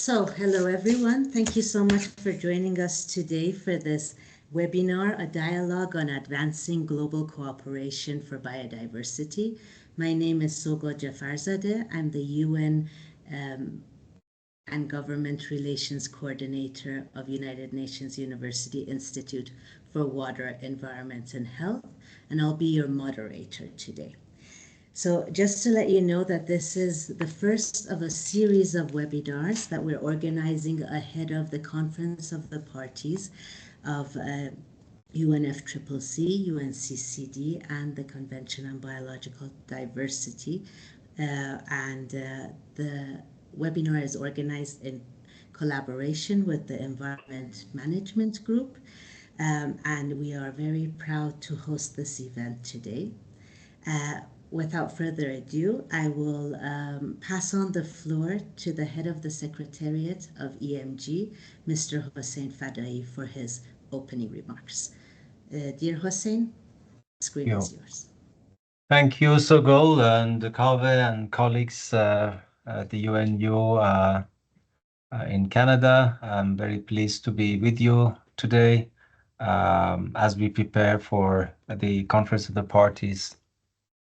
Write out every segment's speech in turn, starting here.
Hello everyone. Thank you so much for joining us today for this webinar, a dialogue on advancing global cooperation for biodiversity. My name is Sogo Jafarzadeh. I'm the UN and Government Relations Coordinator of United Nations University Institute for Water, Environment and Health, and I'll be your moderator today. So just to let you know that this is the first of a series of webinars that we're organizing ahead of the Conference of the Parties of UNFCCC, UNCCD, and the Convention on Biological Diversity. The webinar is organized in collaboration with the Environment Management Group, and we are very proud to host this event today. Without further ado, I will pass on the floor to the head of the Secretariat of EMG, Mr. Hossein Fadai, for his opening remarks. Dear Hossein, the screen is yours. Thank you, Sogol and Kaveh and colleagues at the UNU in Canada. I'm very pleased to be with you today as we prepare for the Conference of the Parties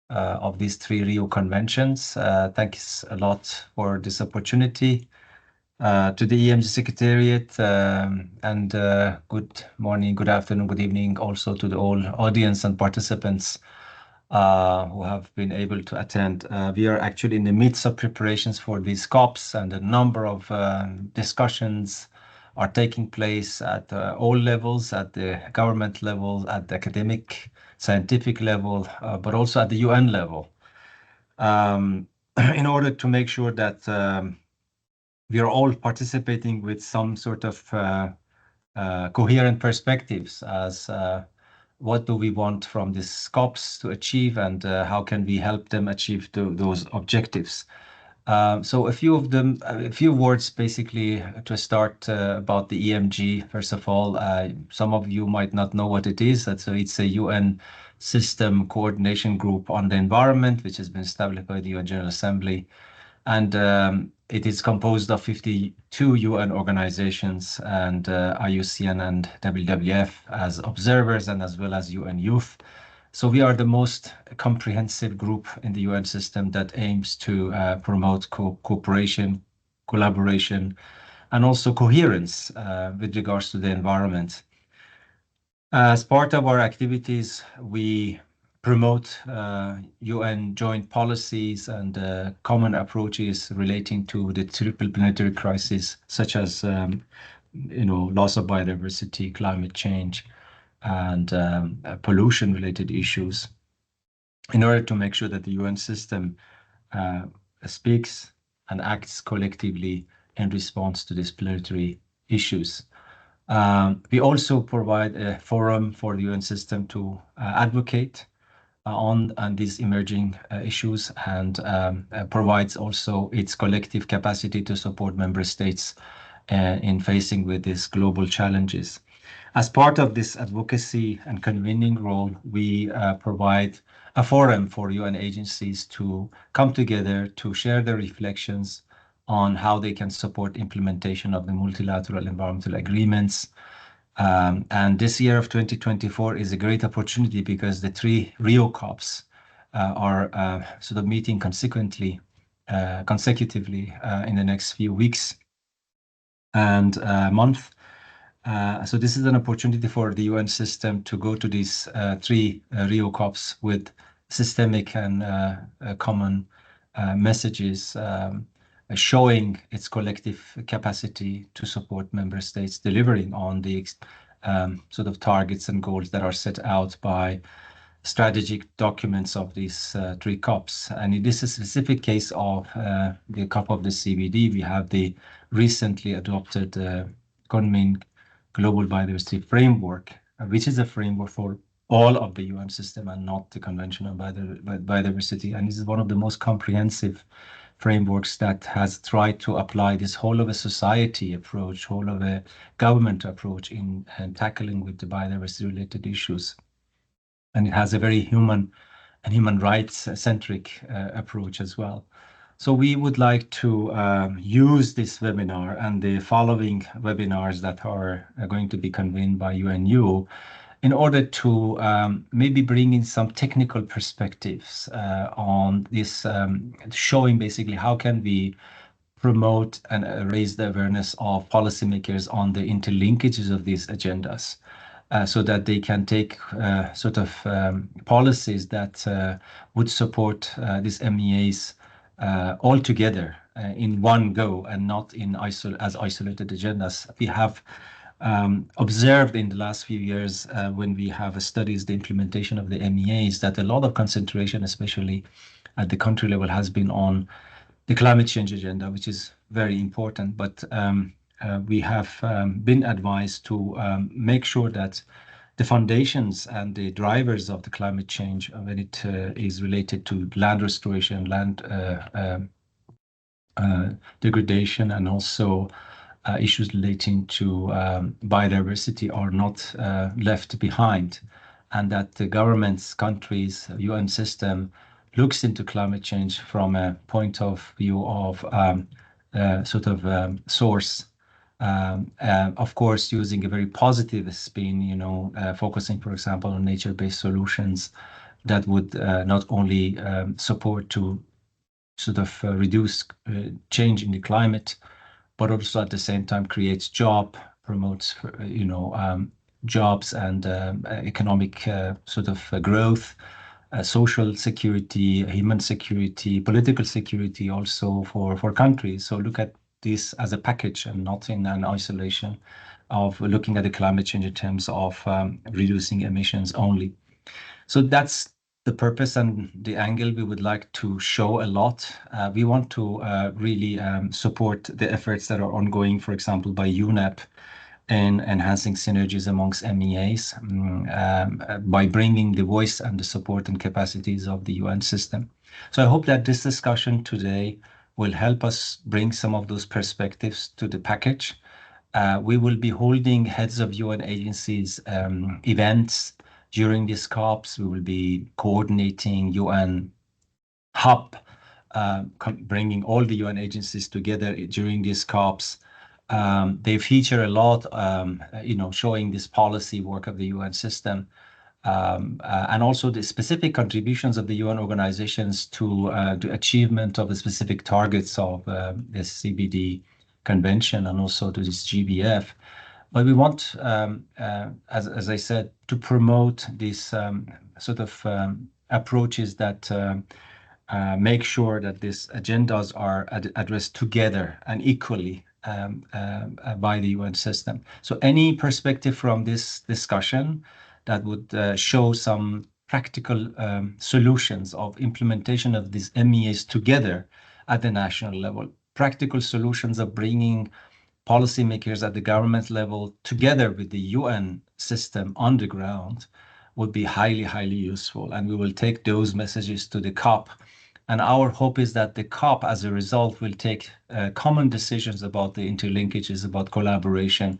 of these three Rio Conventions. Thanks a lot for this opportunity. To the EMG Secretariat and good morning, good afternoon, good evening also to the all audience and participants who have been able to attend. We are actually in the midst of preparations for these COPs, and a number of discussions are taking place at all levels, at the government level, at the academic, scientific level, but also at the UN level, in order to make sure that we are all participating with some sort of coherent perspectives as what do we want from these scopes to achieve, and how can we help them achieve those objectives. So a few words basically to start about the EMG. First of all, some of you might not know what it is. It's a UN system coordination group on the environment, which has been established by the UN General Assembly. And it is composed of 52 UN organizations and IUCN and WWF as observers, and as well as UN Youth. So we are the most comprehensive group in the UN system that aims to promote cooperation, collaboration, and also coherence with regards to the environment. As part of our activities, we promote UN joint policies and common approaches relating to the triple planetary crisis, such as loss of biodiversity, climate change, and pollution-related issues, in order to make sure that the UN system speaks and acts collectively in response to these planetary issues. We also provide a forum for the UN system to advocate on these emerging issues, and provides also its collective capacity to support member states in facing with these global challenges. As part of this advocacy and convening role, we provide a forum for UN agencies to come together to share their reflections on how they can support implementation of the multilateral environmental agreements. And this year of 2024 is a great opportunity because the three Rio COPs are sort of meeting consecutively in the next few weeks and month. So this is an opportunity for the UN system to go to these three Rio COPs with systemic and common messages, showing its collective capacity to support member states delivering on the sort of targets and goals that are set out by strategic documents of these three COPs. And in this specific case of the COP of the CBD, we have the recently adopted Kunming Global Biodiversity Framework, which is a framework for all of the UN system and not the Convention on Biodiversity. And this is one of the most comprehensive frameworks that has tried to apply this whole of a society approach, whole of a government approach in tackling with the biodiversity related issues. And it has a very human and human rights centric approach as well. So we would like to use this webinar and the following webinars that are going to be convened by UNU in order to maybe bring in some technical perspectives on this, showing basically how can we promote and raise the awareness of policymakers on the interlinkages of these agendas. So that they can take sort of policies that would support these MEAs all together in one go and not in as isolated agendas. We have observed in the last few years when we have studied the implementation of the MEAs that a lot of concentration, especially at the country level, has been on the climate change agenda, which is very important. But we have been advised to make sure that the foundations and the drivers of the climate change, when it is related to land restoration, land degradation, and also issues relating to biodiversity are not left behind, and that the governments, countries, UN system looks into climate change from a point of view of source. Of course, using a very positive spin, focusing, for example, on nature-based solutions that would not only support to reduce change in the climate, but also at the same time creates promotes, jobs and economic growth, social security, human security, political security also for countries. So look at this as a package and not in an isolation of looking at the climate change in terms of reducing emissions only. So that's the purpose and the angle we would like to show a lot. We want to really support the efforts that are ongoing, for example, by UNEP in enhancing synergies amongst MEAs by bringing the voice and the support and capacities of the UN system. So I hope that this discussion today will help us bring some of those perspectives to the package. We will be holding heads of UN agencies events during these COPs. We will be coordinating UN hub, bringing all the UN agencies together during these COPs. They feature a lot, showing this policy work of the UN system, and also the specific contributions of the UN organizations to the achievement of the specific targets of the CBD convention and also to this GBF. But we want, as I said, to promote these approaches that make sure that these agendas are addressed together and equally by the UN system. So any perspective from this discussion that would show some practical solutions of implementation of these MEAs together at the national level, practical solutions of bringing policymakers at the government level together with the UN system on the ground would be highly, highly useful. And we will take those messages to the COP. And our hope is that the COP, as a result, will take common decisions about the interlinkages, about collaboration,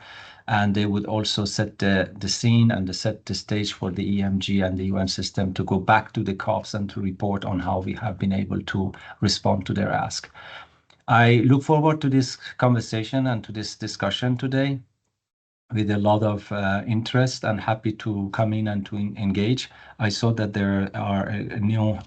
and they would also set the scene and set the stage for the EMG and the UN system to go back to the COPs and to report on how we have been able to respond to their ask. I look forward to this conversation and to this discussion today with a lot of interest and happy to come in and to engage. I saw that there are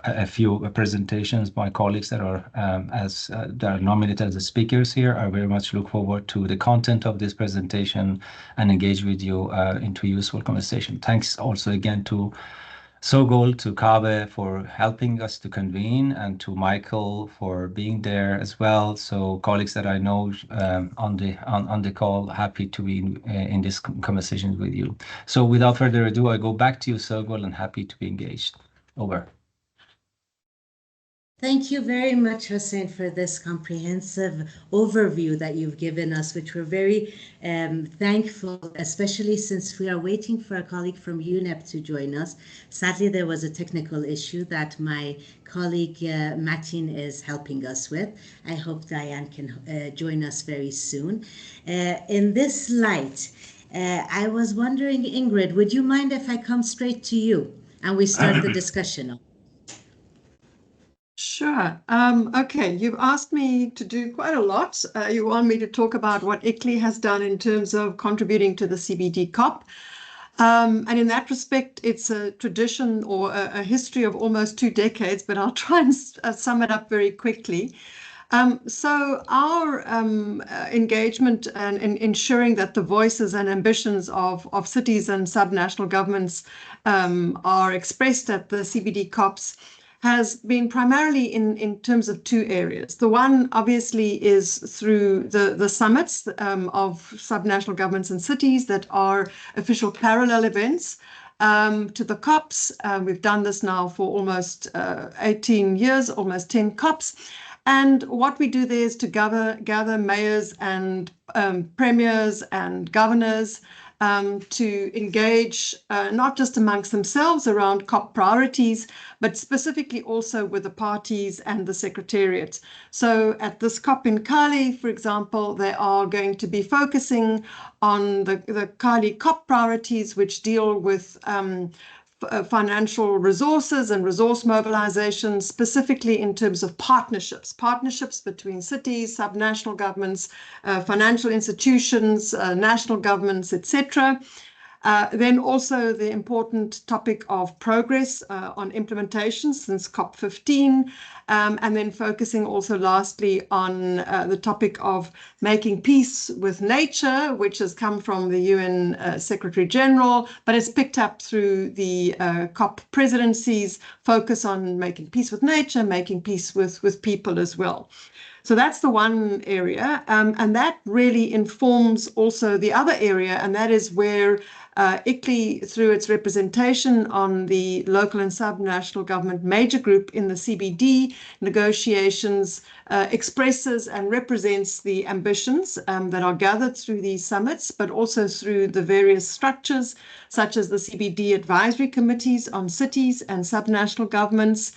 a few presentations by colleagues that are that are nominated as speakers here. I very much look forward to the content of this presentation and engage with you into useful conversation. Thanks also again to Sogol, to Kaveh for helping us to convene, and to Michael for being there as well. So colleagues that I know on the call, happy to be in this conversation with you. So without further ado, I go back to you, Sogol, and happy to be engaged. Over. Thank you very much, Hussein, for this comprehensive overview that you've given us, which we're very thankful, especially since we are waiting for a colleague from UNEP to join us. Sadly, there was a technical issue that my colleague Martin is helping us with. I hope Diane can join us very soon. In this light, I was wondering, Ingrid, would you mind if I come straight to you and we start the discussion? Sure. Okay, you've asked me to do quite a lot. You want me to talk about what ICLEI has done in terms of contributing to the CBD COP. And in that respect, it's a tradition or a history of almost 2 decades, but I'll try and sum it up very quickly. So our engagement and in ensuring that the voices and ambitions of cities and subnational governments are expressed at the CBD COPs has been primarily in terms of 2 areas. The one obviously is through the summits of subnational governments and cities that are official parallel events to the COPs. We've done this now for almost 18 years, almost 10 COPs. And what we do there is to gather mayors and premiers and governors to engage not just amongst themselves around COP priorities, but specifically also with the parties and the secretariat. So at this COP in Cali, for example, they are going to be focusing on the Cali COP priorities, which deal with financial resources and resource mobilization, specifically in terms of partnerships between cities, subnational governments, financial institutions, national governments, etc. Then also the important topic of progress on implementation since COP15, and then focusing also lastly on the topic of making peace with nature, which has come from the UN Secretary General, but it's picked up through the COP presidency's focus on making peace with nature, making peace with people as well. So that's the one area, and that really informs also the other area, and that is where ICLEI, through its representation on the local and subnational government major group in the CBD negotiations, expresses and represents the ambitions that are gathered through these summits, but also through the various structures, such as the CBD advisory committees on cities and subnational governments,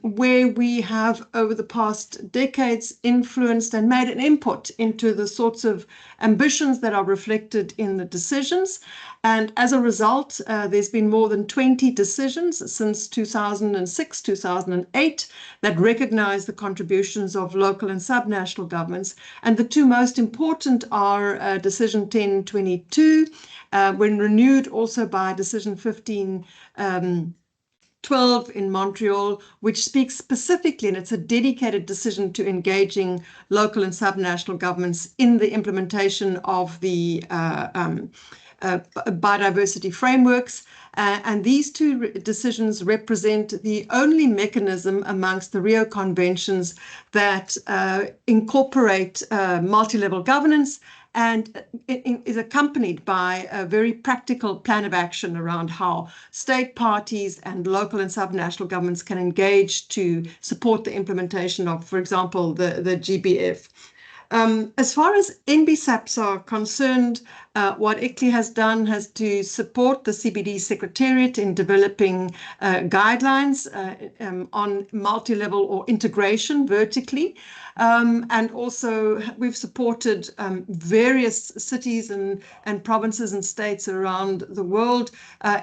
where we have over the past decades influenced and made an input into the sorts of ambitions that are reflected in the decisions. And as a result, there's been more than 20 decisions since 2006, 2008 that recognize the contributions of local and subnational governments. And the 2 most important are Decision 1022, when renewed also by Decision 1512 in Montreal, which speaks specifically, and it's a dedicated decision to engaging local and subnational governments in the implementation of the biodiversity frameworks. And these 2 decisions represent the only mechanism amongst the Rio Conventions that incorporate multi-level governance and is accompanied by a very practical plan of action around how state parties and local and subnational governments can engage to support the implementation of, for example, the GBF. As far as NBSAPs are concerned, what ICLEI has done has to support the CBD Secretariat in developing guidelines on multi-level or integration vertically. And also we've supported various cities and provinces and states around the world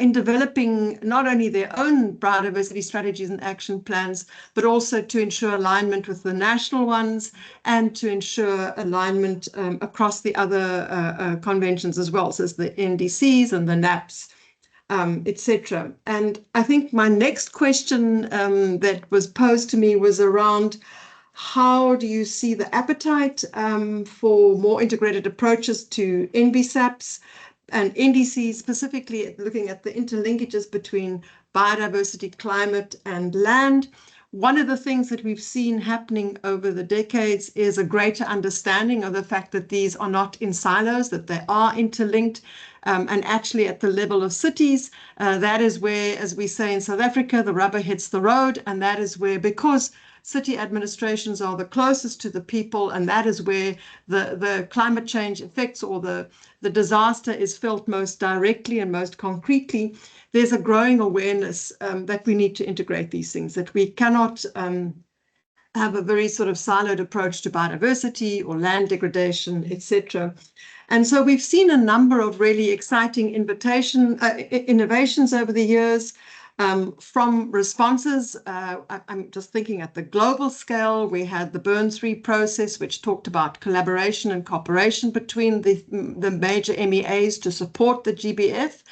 in developing not only their own biodiversity strategies and action plans, but also to ensure alignment with the national ones and to ensure alignment across the other conventions as well, so as the NDCs and the NAPs, etc. And I think my next question that was posed to me was around how do you see the appetite for more integrated approaches to NBSAPs and NDCs, specifically looking at the interlinkages between biodiversity, climate, and land. One of the things that we've seen happening over the decades is a greater understanding of the fact that these are not in silos, that they are interlinked, and actually at the level of cities, that is where, as we say in South Africa, the rubber hits the road, and that is where, because city administrations are the closest to the people, and that is where the climate change effects or the disaster is felt most directly and most concretely, there's a growing awareness that we need to integrate these things, that we cannot have a very sort of siloed approach to biodiversity or land degradation, etc. And so we've seen a number of really exciting innovations over the years. From responses, I'm just thinking at the global scale, we had the Burn 3 process, which talked about collaboration and cooperation between the major MEAs to support the GBF.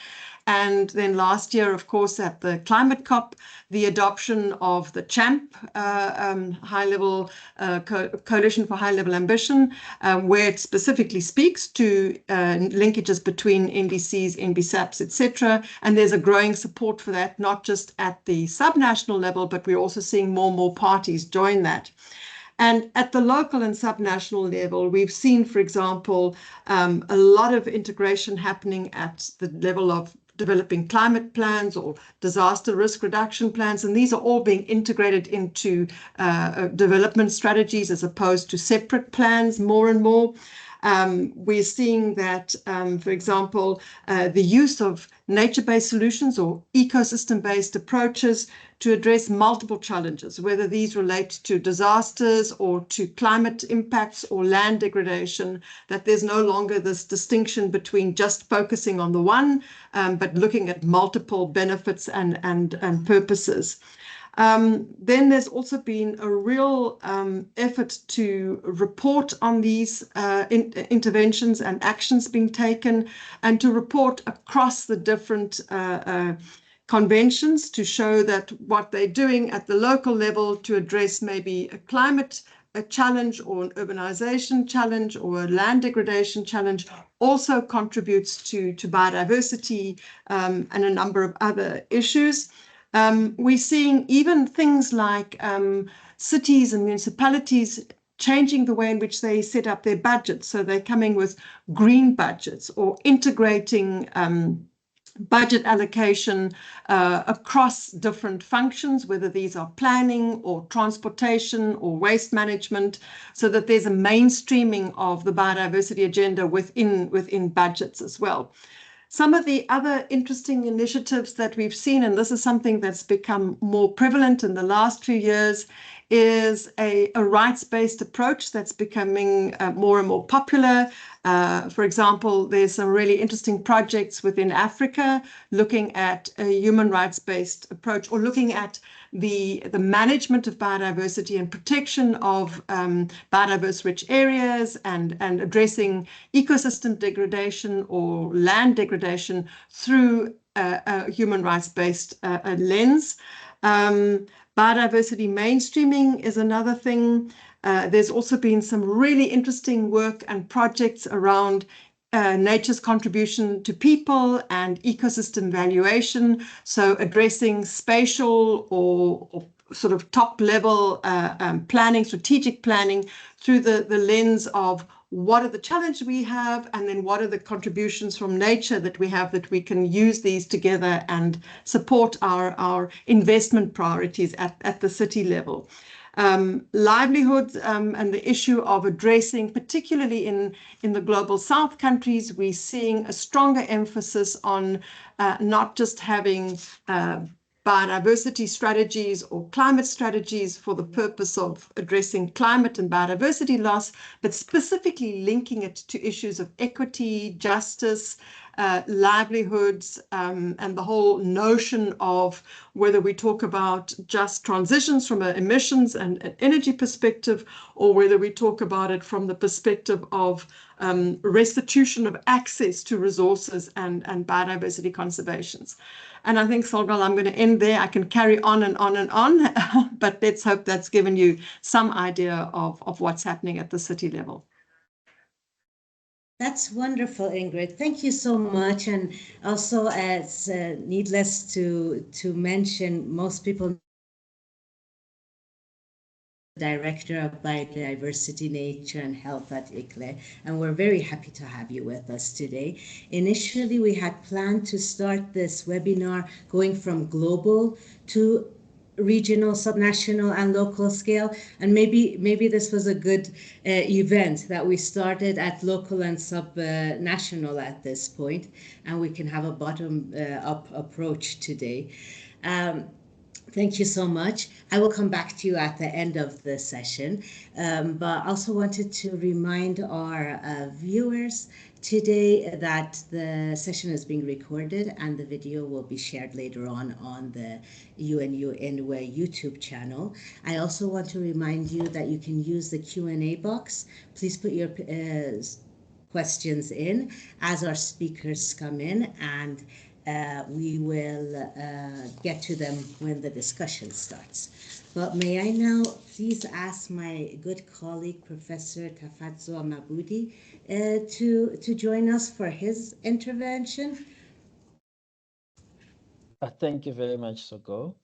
And then last year, of course, at the climate COP, the adoption of the CHAMP, high-level Coalition for High-Level Ambition, where it specifically speaks to linkages between NDCs, NBSAPs, etc. And there's a growing support for that, not just at the subnational level, but we're also seeing more and more parties join that. And at the local and subnational level, we've seen, for example, a lot of integration happening at the level of developing climate plans or disaster risk reduction plans, and these are all being integrated into development strategies as opposed to separate plans more and more. We're seeing that, for example, the use of nature-based solutions or ecosystem-based approaches to address multiple challenges, whether these relate to disasters or to climate impacts or land degradation, that there's no longer this distinction between just focusing on the one, but looking at multiple benefits and purposes. Then there's also been a real effort to report on these interventions and actions being taken, and to report across the different conventions to show that what they're doing at the local level to address maybe a challenge or an urbanization challenge or a land degradation challenge also contributes to biodiversity and a number of other issues. We're seeing even things like cities and municipalities changing the way in which they set up their budgets. So they're coming with green budgets or integrating budget allocation across different functions, whether these are planning or transportation or waste management, so that there's a mainstreaming of the biodiversity agenda within budgets as well. Some of the other interesting initiatives that we've seen, and this is something that's become more prevalent in the last few years, is a rights-based approach that's becoming more and more popular. For example, there's some really interesting projects within Africa looking at a human rights-based approach, or looking at the management of biodiversity and protection of biodiverse rich areas and addressing ecosystem degradation or land degradation through a human rights-based lens. Biodiversity mainstreaming is another thing. There's also been some really interesting work and projects around nature's contribution to people and ecosystem valuation. So addressing spatial or sort of top level planning, strategic planning through the lens of what are the challenges we have, and then what are the contributions from nature that we have, that we can use these together and support our investment priorities at the city level. Livelihoods and the issue of addressing, particularly in the global south countries, we're seeing a stronger emphasis on not just having biodiversity strategies or climate strategies for the purpose of addressing climate and biodiversity loss, but specifically linking it to issues of equity, justice, livelihoods, and the whole notion of whether we talk about just transitions from an emissions and an energy perspective, or whether we talk about it from the perspective of restitution of access to resources and biodiversity conservations. And I think, Solgal, I'm going to end there. I can carry on and on and on, but let's hope that's given you some idea of what's happening at the city level. That's wonderful, Ingrid. Thank you so much. And also, as needless to mention, most people Director of Biodiversity, Nature and Health at ICLEI, and we're very happy to have you with us today. Initially, we had planned to start this webinar going from global to regional, subnational and local scale, and maybe this was a good event that we started at local and subnational at this point, and we can have a bottom-up approach today. Thank you so much. I will come back to you at the end of the session, but also wanted to remind our viewers today that the session is being recorded and the video will be shared later on the UNU-INWEH YouTube channel. I also want to remind you that you can use the Q&A box. Please put your questions in as our speakers come in, and we will get to them when the discussion starts. But may I now please ask my good colleague, Professor Tafadzwa Mabudi, to join us for his intervention. Thank you very much, Sogo.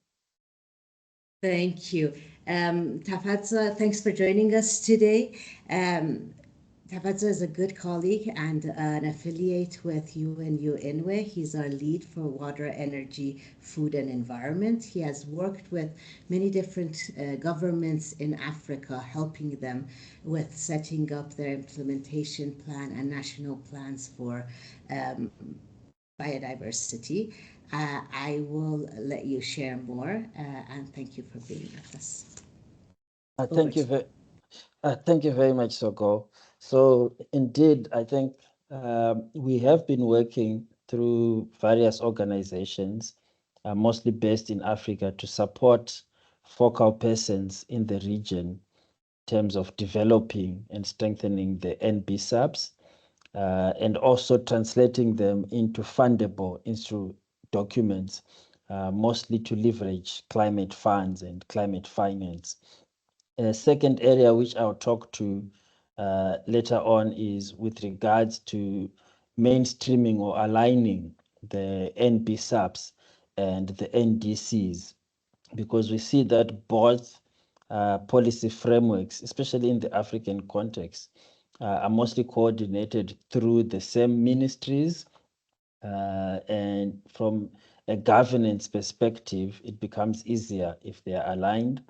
Thank you. Tafadzwa, thanks for joining us today. Tafadzwa is a good colleague and an affiliate with UNU-INWEH. He's our lead for water, energy, food, and environment. He has worked with many different governments in Africa, helping them with setting up their implementation plan and national plans for biodiversity. I will let you share more, and thank you for being with us. Thank you very much, Sogo. So indeed, I think we have been working through various organizations, mostly based in Africa, to support focal persons in the region in terms of developing and strengthening the NB subs, and also translating them into fundable documents, mostly to leverage climate funds and climate finance. A second area which I'll talk to later on is with regards to mainstreaming or aligning the NB subs and the NDCs, because we see that both policy frameworks, especially in the African context, are mostly coordinated through the same ministries, and from a governance perspective, it becomes easier if they are aligned,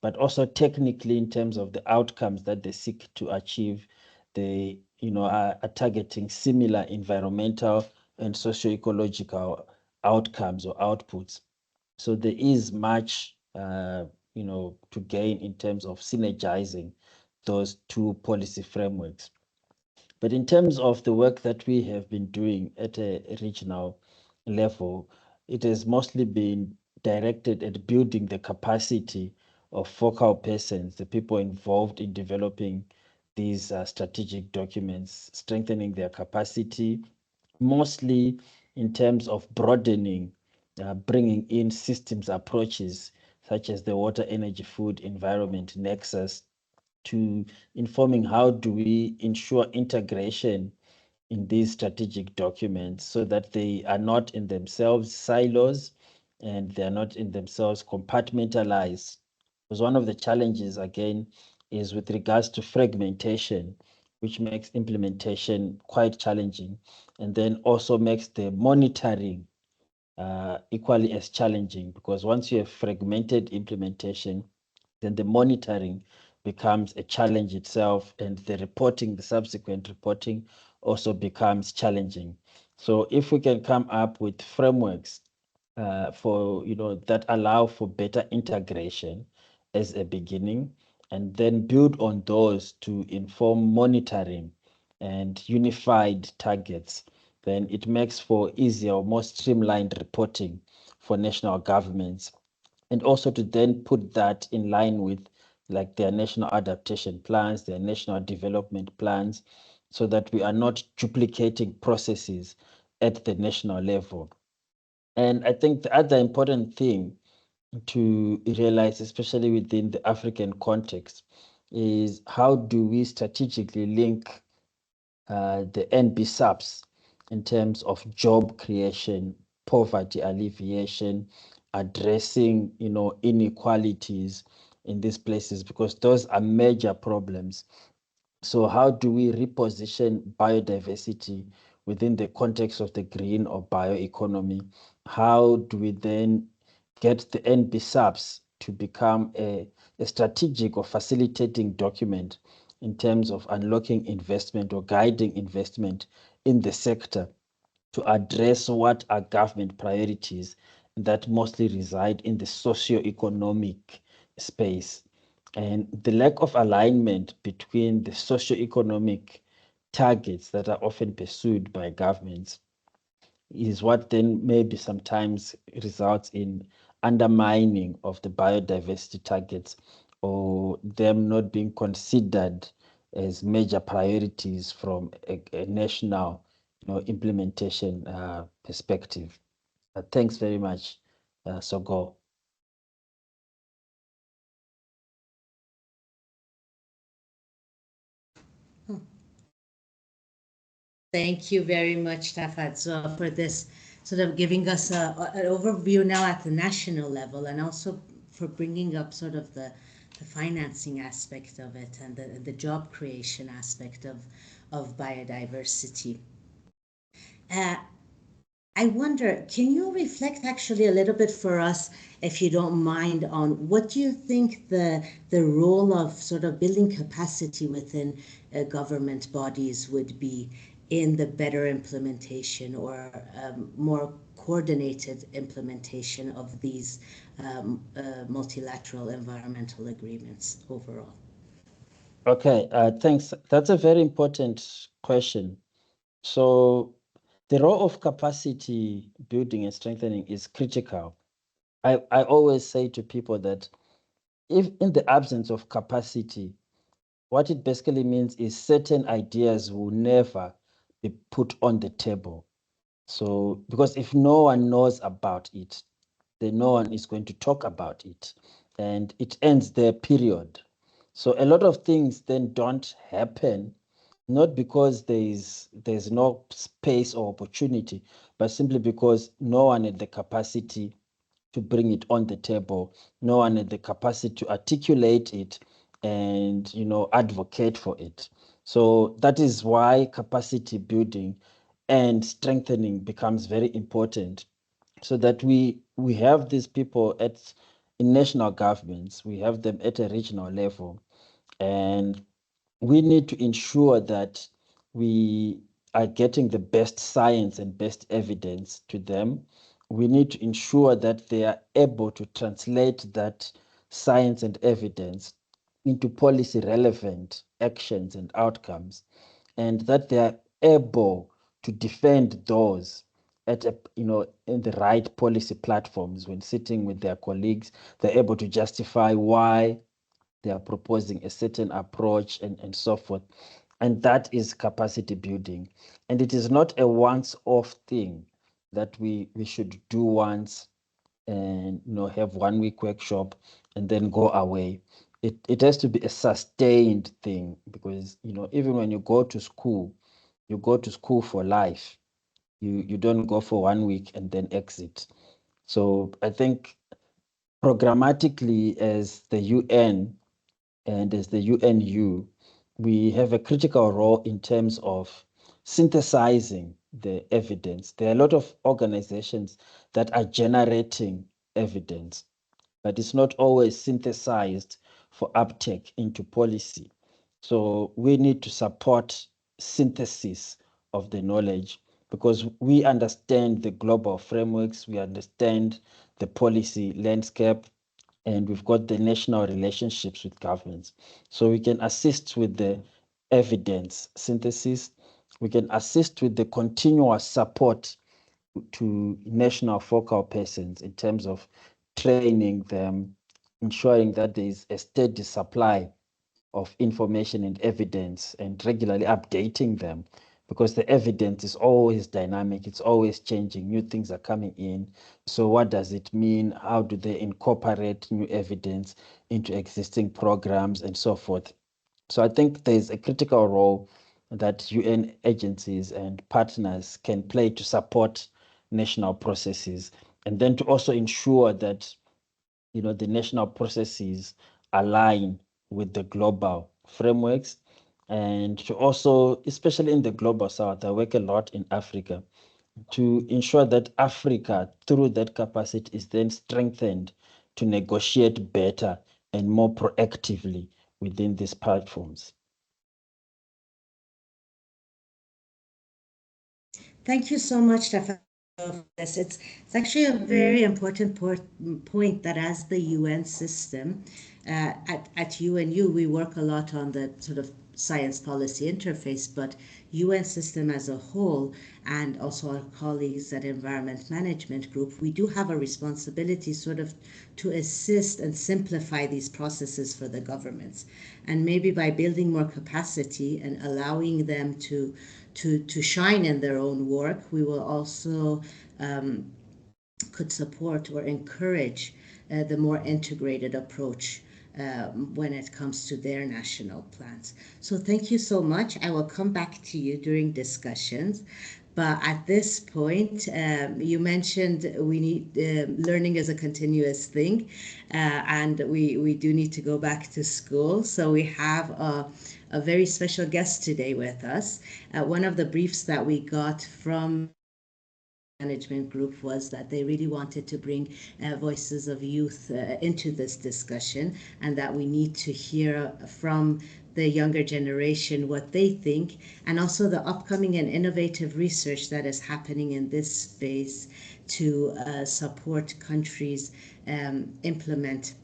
but also technically in terms of the outcomes that they seek to achieve, they are targeting similar environmental and socio-ecological outcomes or outputs. So there is much to gain in terms of synergizing those two policy frameworks. But in terms of the work that we have been doing at a regional level, it has mostly been directed at building the capacity of focal persons, the people involved in developing these strategic documents, strengthening their capacity, mostly in terms of broadening, bringing in systems approaches such as the water, energy, food, environment nexus, to informing how do we ensure integration in these strategic documents so that they are not in themselves silos and they are not in themselves compartmentalized. Because one of the challenges, again, is with regards to fragmentation, which makes implementation quite challenging, and then also makes the monitoring equally as challenging, because once you have fragmented implementation, then the monitoring becomes a challenge itself, and the subsequent reporting also becomes challenging. So if we can come up with frameworks for that allow for better integration as a beginning, and then build on those to inform monitoring and unified targets, then it makes for easier or more streamlined reporting for national governments, and also to then put that in line with like their national adaptation plans, their national development plans, so that we are not duplicating processes at the national level. And I think the other important thing to realize, especially within the African context, is how do we strategically link the NB subs in terms of job creation, poverty alleviation, addressing inequalities in these places, because those are major problems. So how do we reposition biodiversity within the context of the green or bioeconomy? How do we then get the NB subs to become a strategic or facilitating document in terms of unlocking investment or guiding investment in the sector to address what are government priorities that mostly reside in the socio-economic space. And the lack of alignment between the socio-economic targets that are often pursued by governments is what then maybe sometimes results in undermining of the biodiversity targets, or them not being considered as major priorities from a national implementation perspective. Thanks very much, Sogo. Thank you very much, Tafadzo, for this sort of giving us an overview now at the national level, and also for bringing up sort of the financing aspect of it and the job creation aspect of biodiversity. I wonder, can you reflect actually a little bit for us, if you don't mind, on what do you think the role of sort of building capacity within government bodies would be in the better implementation or more coordinated implementation of these multilateral environmental agreements overall? Okay, thanks. That's a very important question. So the role of capacity building and strengthening is critical. I always say to people that if in the absence of capacity, what it basically means is certain ideas will never be put on the table. So, because if no one knows about it, then no one is going to talk about it. And it ends there, period. So a lot of things then don't happen, not because there's no space or opportunity, but simply because no one had the capacity to bring it on the table. No one had the capacity to articulate it and advocate for it. So that is why capacity building and strengthening becomes very important, so that we have these people in national governments, we have them at a regional level, and we need to ensure that we are getting the best science and best evidence to them. We need to ensure that they are able to translate that science and evidence into policy relevant actions and outcomes, and that they are able to defend those at in the right policy platforms. When sitting with their colleagues, they're able to justify why they are proposing a certain approach and so forth. And that is capacity building. And it is not a once-off thing that we should do once and have 1 week workshop and then go away. It has to be a sustained thing, because even when you go to school for life. You don't go for 1 week and then exit. So I think programmatically, as the UN and as the UNU, we have a critical role in terms of synthesizing the evidence. There are a lot of organizations that are generating evidence, but it's not always synthesized for uptake into policy. So we need to support synthesis of the knowledge, because we understand the global frameworks, we understand the policy landscape, and we've got the national relationships with governments. So we can assist with the evidence synthesis. We can assist with the continuous support to national focal persons in terms of training them, ensuring that there is a steady supply of information and evidence, and regularly updating them, because the evidence is always dynamic, it's always changing, new things are coming in. So what does it mean? How do they incorporate new evidence into existing programs and so forth? So I think there's a critical role that UN agencies and partners can play to support national processes, and then to also ensure that the national processes align with the global frameworks, and to also, especially in the global south, I work a lot in Africa, to ensure that Africa, through that capacity, is then strengthened to negotiate better and more proactively within these platforms. Thank you so much, Yes, it's actually a very important point that as the UN system, at UNU, we work a lot on the sort of science policy interface, but UN system as a whole, and also our colleagues at Environment Management Group, we do have a responsibility sort of to assist and simplify these processes for the governments. And maybe by building more capacity and allowing them to shine in their own work, we will also could support or encourage the more integrated approach when it comes to their national plans. So thank you so much. I will come back to you during discussions. But at this point, you mentioned we need learning is a continuous thing, and we do need to go back to school. So we have a very special guest today with us. One of the briefs that we got from management group was that they really wanted to bring voices of youth into this discussion, and that we need to hear from the younger generation what they think, and also the upcoming and innovative research that is happening in this space to support countries implement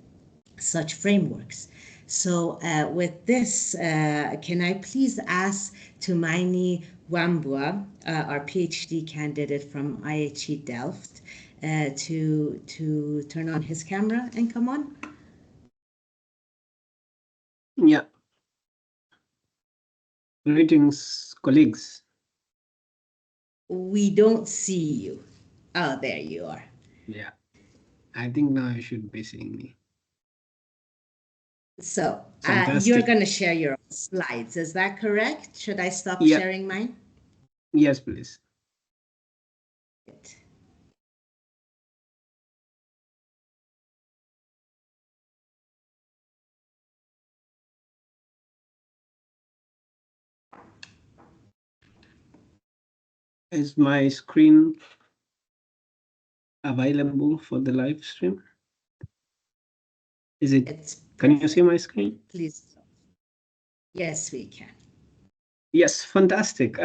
such frameworks. So with this, can I please ask Tumaini Wambua, our PhD candidate from IHE Delft, to turn on his camera and come on? Yeah. Greetings, colleagues. We don't see you. Oh, there you are. Yeah, I think now you should be seeing me. So Fantastic. you're going to share your slides. Is that correct? Should I stop Yeah. sharing mine? Yes, please. Is my screen available for the live stream? Is it? It's Can you see my screen? Please. Yes, we can. Yes, fantastic.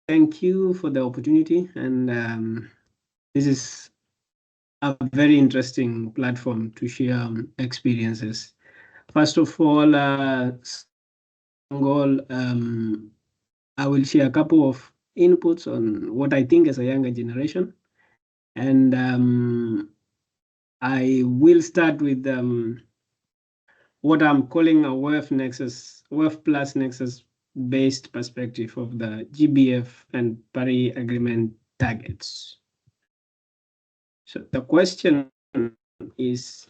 Thank you for the opportunity, and this is a very interesting platform to share experiences. First of all, I will share a couple of inputs on what I think as a younger generation, and I will start with what I'm calling a WEF plus Nexus based perspective of the GBF and Paris Agreement targets. So the question is,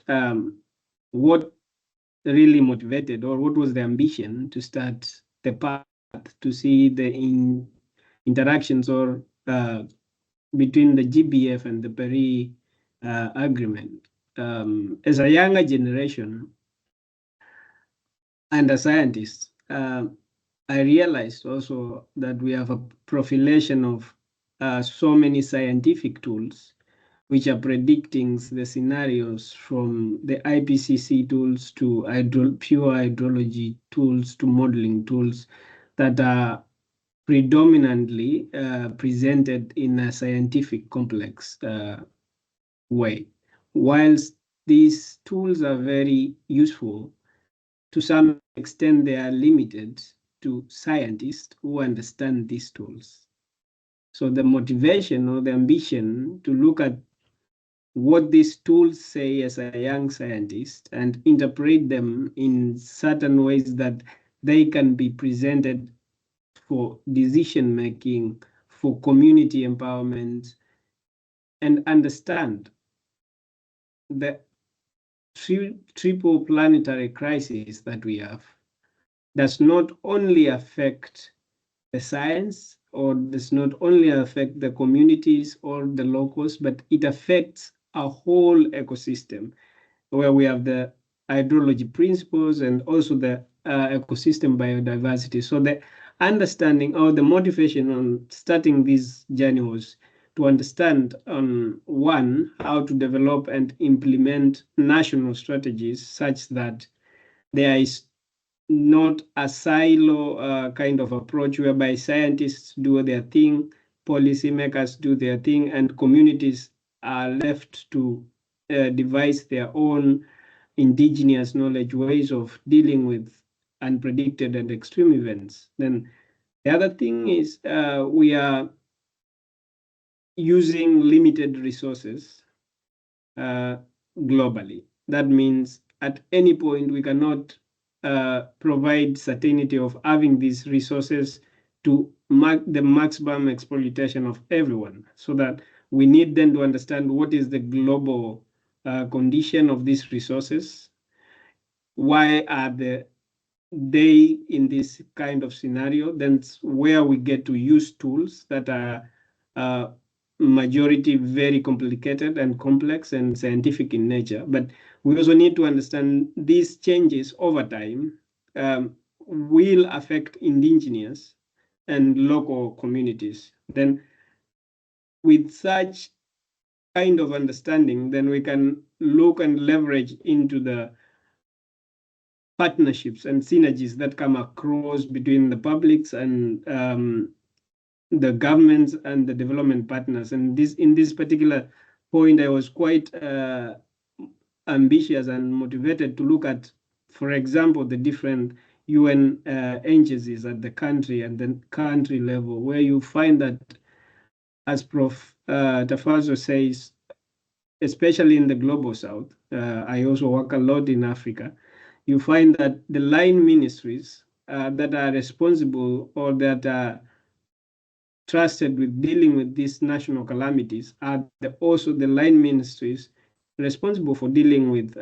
what really motivated, or what was the ambition to start the path to see the interactions or between the GBF and the Paris Agreement? As a younger generation and a scientist, I realized also that we have a proliferation of so many scientific tools which are predicting the scenarios, from the IPCC tools to pure hydrology tools to modeling tools that are predominantly presented in a scientific complex way. Whilst these tools are very useful, to some extent they are limited to scientists who understand these tools. So the motivation or the ambition to look at what these tools say as a young scientist and interpret them in certain ways that they can be presented for decision making, for community empowerment, and understand the triple planetary crisis that we have does not only affect the science, or does not only affect the communities or the locals, but it affects a whole ecosystem where we have the hydrology principles and also the ecosystem biodiversity. So the understanding or the motivation on starting this journey was to understand, one, how to develop and implement national strategies such that there is not a silo kind of approach whereby scientists do their thing, policymakers do their thing, and communities are left to devise their own indigenous knowledge ways of dealing with unpredicted and extreme events. Then the other thing is we are using limited resources globally. That means at any point we cannot provide certainty of having these resources to the maximum exploitation of everyone. So that we need then to understand what is the global condition of these resources. Why are they in this kind of scenario? Then where we get to use tools that are majority very complicated and complex and scientific in nature. But we also need to understand these changes over time will affect indigenous and local communities. Then with such kind of understanding, then we can look and leverage into the partnerships and synergies that come across between the publics and the governments and the development partners. And in this particular point, I was quite ambitious and motivated to look at, for example, the different UN agencies at the country and the country level, where you find that, as Prof. Tafazo says, especially in the global south, I also work a lot in Africa, you find that the line ministries that are responsible or that are trusted with dealing with these national calamities are also the line ministries responsible for dealing with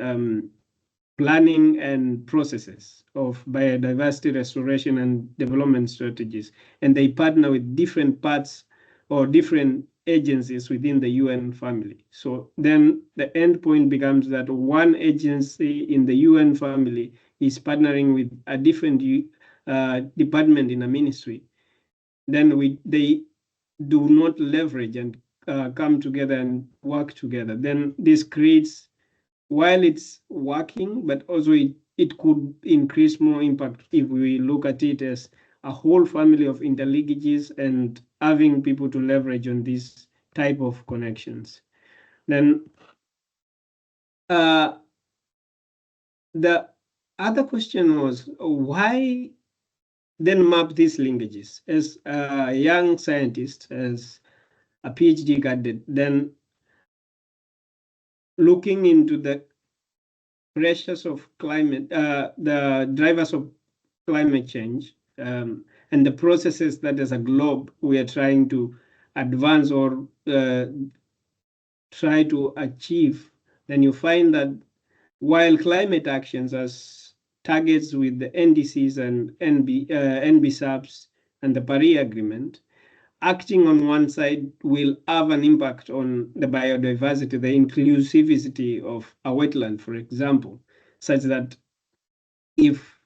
planning and processes of biodiversity restoration and development strategies. And they partner with different parts or different agencies within the UN family. So then the end point becomes that one agency in the UN family is partnering with a different department in a ministry. Then they do not leverage and come together and work together. Then this creates, while it's working, but also it could increase more impact if we look at it as a whole family of interlinkages and having people to leverage on this type of connections. Then the other question was, why then map these linkages? As a young scientist, as a PhD candidate, then looking into the pressures of climate, the drivers of climate change, and the processes that as a globe we are trying to advance or try to achieve, then you find that while climate actions as targets with the NDCs and NBSAPs and the Paris Agreement, acting on one side will have an impact on the biodiversity, the inclusivity of a wetland, for example, such that if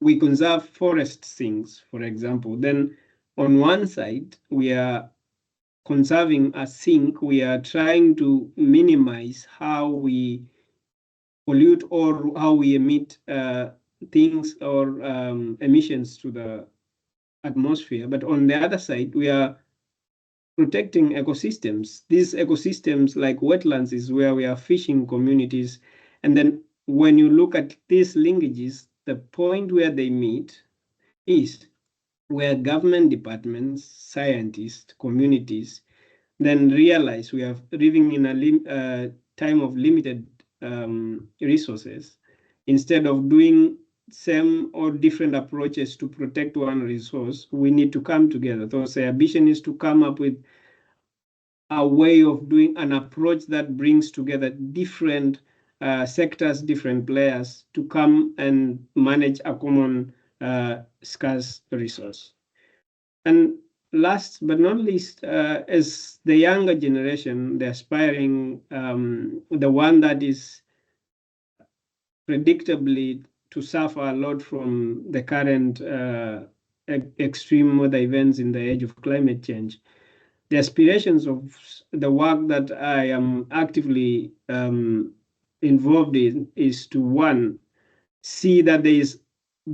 we conserve forest sinks, for example, then on one side we are conserving a sink, we are trying to minimize how we pollute or how we emit things or emissions to the atmosphere. But on the other side, we are protecting ecosystems. These ecosystems, like wetlands, is where we are fishing communities. And then when you look at these linkages, the point where they meet is where government departments, scientists, communities, then realize we are living in a time of limited resources. Instead of doing same or different approaches to protect one resource, we need to come together. So the ambition is to come up with a way of doing an approach that brings together different sectors, different players to come and manage a common scarce resource. And last but not least, as the younger generation, the aspiring, the one that is predictably to suffer a lot from the current extreme weather events in the age of climate change, the aspirations of the work that I am actively involved in is to, one, see that there is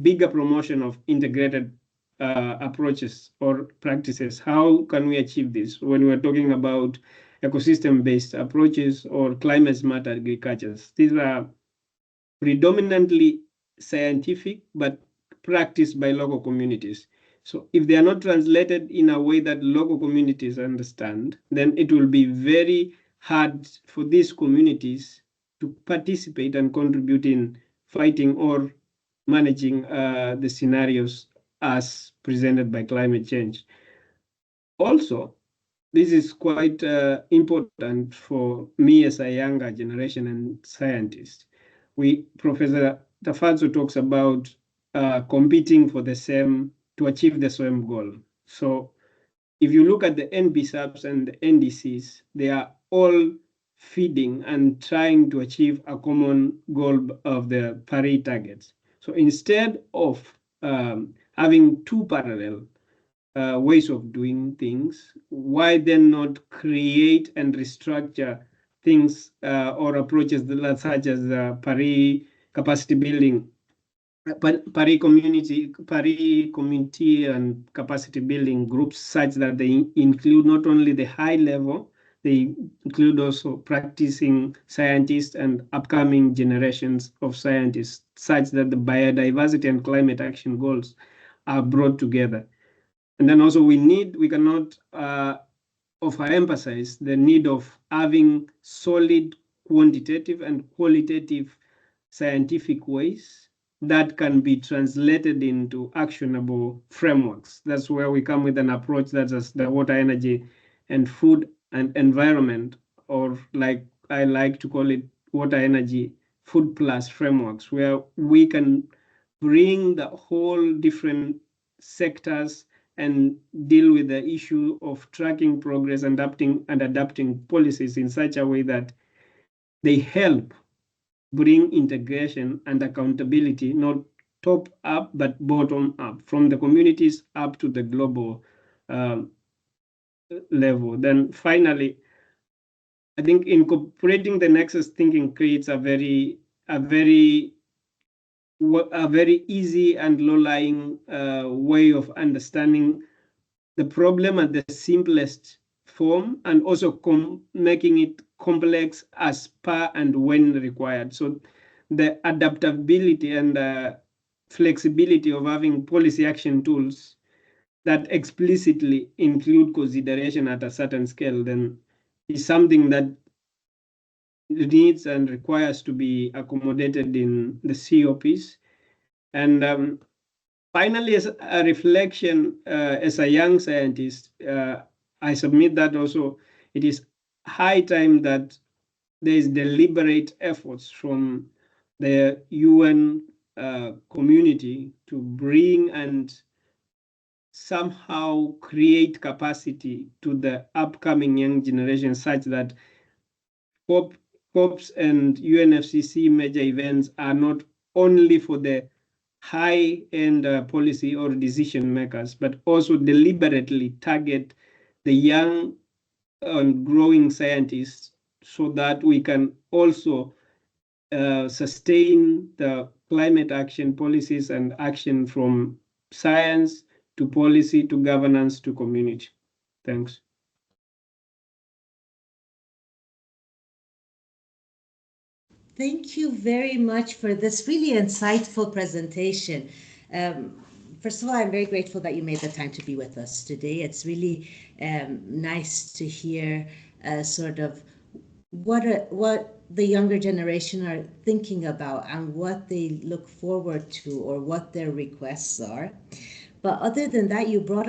bigger promotion of integrated approaches or practices. How can we achieve this when we're talking about ecosystem-based approaches or climate-smart agriculture? These are predominantly scientific, but practiced by local communities. So if they are not translated in a way that local communities understand, then it will be very hard for these communities to participate and contribute in fighting or managing the scenarios as presented by climate change. Also, this is quite important for me as a younger generation and scientist. Professor Tafazo talks about competing for to achieve the same goal. So if you look at the NBSAPs and the NDCs, they are all feeding and trying to achieve a common goal of the Paris targets. So instead of having two parallel ways of doing things, why then not create and restructure things or approaches such as Paris capacity building, Paris community and capacity building groups, such that they include not only the high level, they include also practicing scientists and upcoming generations of scientists, such that the biodiversity and climate action goals are brought together. And then also we cannot overemphasize the need of having solid quantitative and qualitative scientific ways that can be translated into actionable frameworks. That's where we come with an approach that's the water, energy, and food and environment, or like I like to call it, water, energy, food plus frameworks, where we can bring the whole different sectors and deal with the issue of tracking progress and adapting policies in such a way that they help bring integration and accountability, not top up, but bottom up, from the communities up to the global level. Then finally, I think incorporating the nexus thinking creates a very easy and low-lying way of understanding the problem at the simplest form, and also making it complex as per and when required. So the adaptability and flexibility of having policy action tools that explicitly include consideration at a certain scale then is something that needs and requires to be accommodated in the COPs. And finally, as a reflection, as a young scientist, I submit that also it is high time that there is deliberate efforts from the UN community to bring and somehow create capacity to the upcoming young generation, such that COPs and UNFCCC major events are not only for the high-end policy or decision makers, but also deliberately target the young and growing scientists, so that we can also sustain the climate action policies and action from science to policy to governance to community. Thanks. Thank you very much for this really insightful presentation. First of all, I'm very grateful that you made the time to be with us today. It's really nice to hear sort of what the younger generation are thinking about and what they look forward to, or what their requests are. But other than that, you brought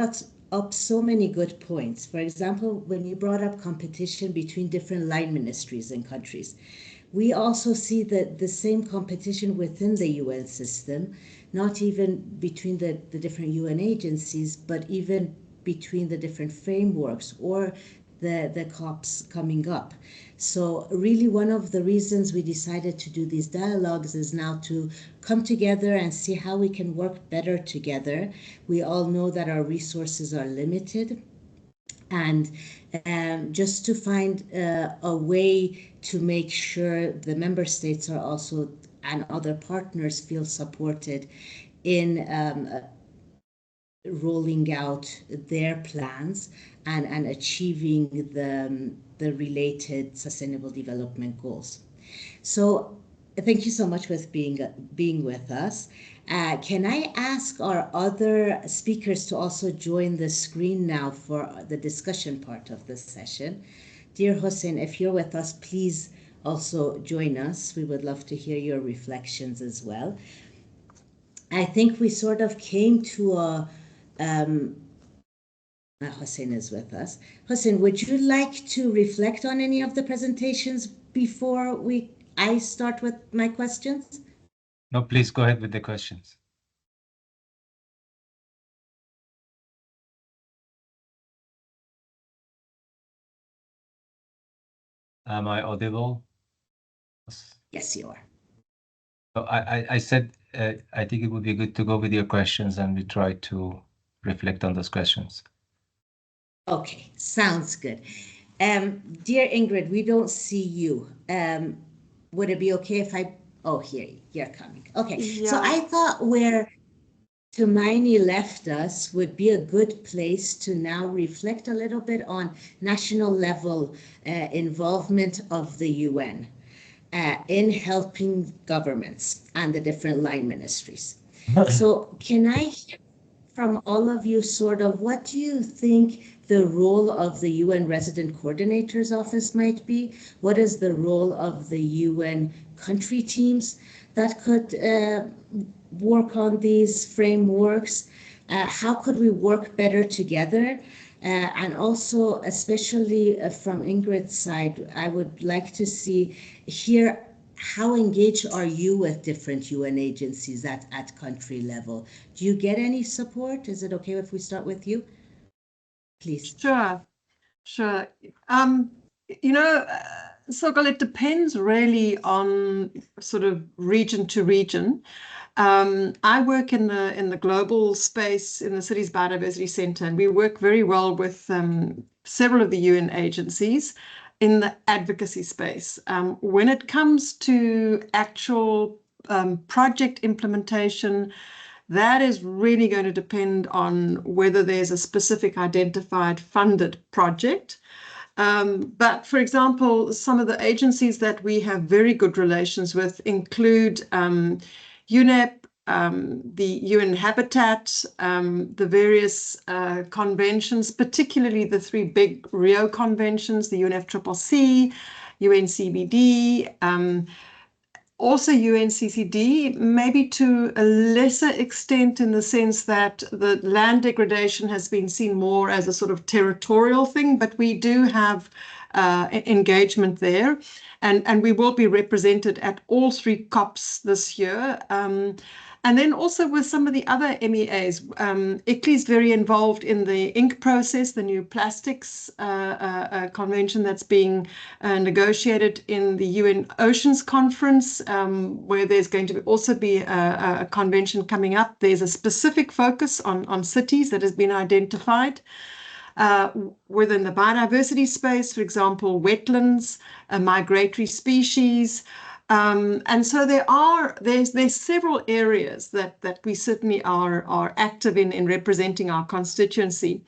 up so many good points. For example, when you brought up competition between different line ministries and countries, we also see the same competition within the UN system, not even between the different UN agencies, but even between the different frameworks or the COPs coming up. So really one of the reasons we decided to do these dialogues is now to come together and see how we can work better together. We all know that our resources are limited, and just to find a way to make sure the member states are also, and other partners, feel supported in rolling out their plans and achieving the related sustainable development goals. So thank you so much for being with us. Can I ask our other speakers to also join the screen now for the discussion part of this session? Dear Hossein, if you're with us, please also join us. We would love to hear your reflections as well. I think we sort of came to a Hossein is with us. Hossein, would you like to reflect on any of the presentations before I start with my questions? No, please go ahead with the questions. Am I audible? Yes, you are. So I said I think it would be good to go with your questions and we try to reflect on those questions. Okay, sounds good. Dear Ingrid, we don't see you. Would it be okay if oh, here, you're coming. Okay, Yeah. So I thought where Tumaini left us would be a good place to now reflect a little bit on national level involvement of the UN in helping governments and the different line ministries. So can I hear from all of you sort of what do you think the role of the UN Resident Coordinator's Office might be? What is the role of the UN country teams that could work on these frameworks? How could we work better together? And also, especially from Ingrid's side, I would like to hear how engaged are you with different UN agencies at country level? Do you get any support? Is it okay if we start with you? Please. Sure. Sokol, it depends really on sort of region to region. I work in the global space in the city's Biodiversity Centre, and we work very well with several of the UN agencies in the advocacy space. When it comes to actual project implementation, that is really going to depend on whether there's a specific identified funded project. But for example, some of the agencies that we have very good relations with include UNEP, the UN Habitat, the various conventions, particularly the three big Rio conventions, the UNFCCC, UNCBD, also UNCCD, maybe to a lesser extent in the sense that the land degradation has been seen more as a sort of territorial thing, but we do have engagement there, and we will be represented at all three COPs this year. And then also with some of the other MEAs, ICLEI is very involved in the ink process, the new plastics convention that's being negotiated in the UN Oceans Conference, where there's going to also be a convention coming up. There's a specific focus on cities that has been identified. Within the biodiversity space, for example, wetlands, migratory species. And so there's several areas that we certainly are active in representing our constituency.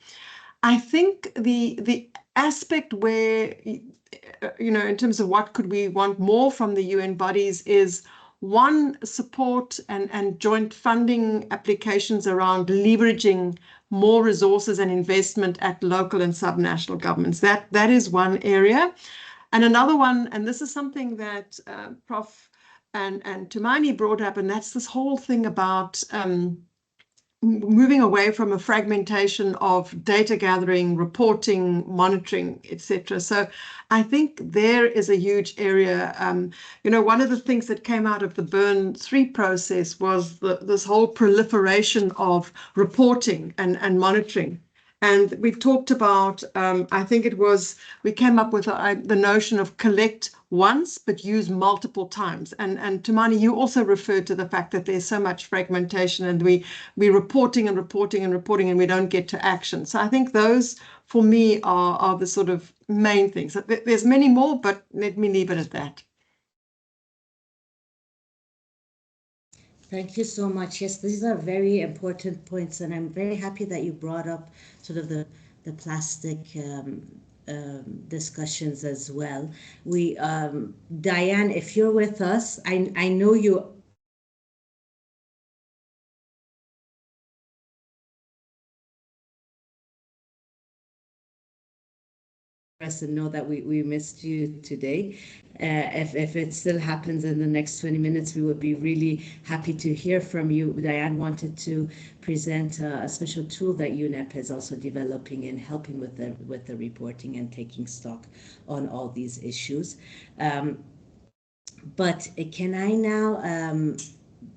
I think the aspect where, in terms of what could we want more from the UN bodies is one, support and joint funding applications around leveraging more resources and investment at local and subnational governments. That is one area. And another one, and this is something that Prof. and Tumaini brought up, and that's this whole thing about moving away from a fragmentation of data gathering, reporting, monitoring, etc. So I think there is a huge area. One of the things that came out of the Bern 3 process was this whole proliferation of reporting and monitoring. And we talked about, I think it was, we came up with the notion of collect once, but use multiple times. And Tumaini, you also referred to the fact that there's so much fragmentation and we're reporting and reporting and reporting and we don't get to action. So I think those, for me, are the sort of main things. There's many more, but let me leave it at that. Thank you so much. Yes, these are very important points, and I'm very happy that you brought up sort of the plastic discussions as well. We, Diane, if you're with us, I know you us and know that we missed you today. If it still happens in the next 20 minutes, we would be really happy to hear from you. Diane wanted to present a special tool that UNEP is also developing in helping with the reporting and taking stock on all these issues. But can I now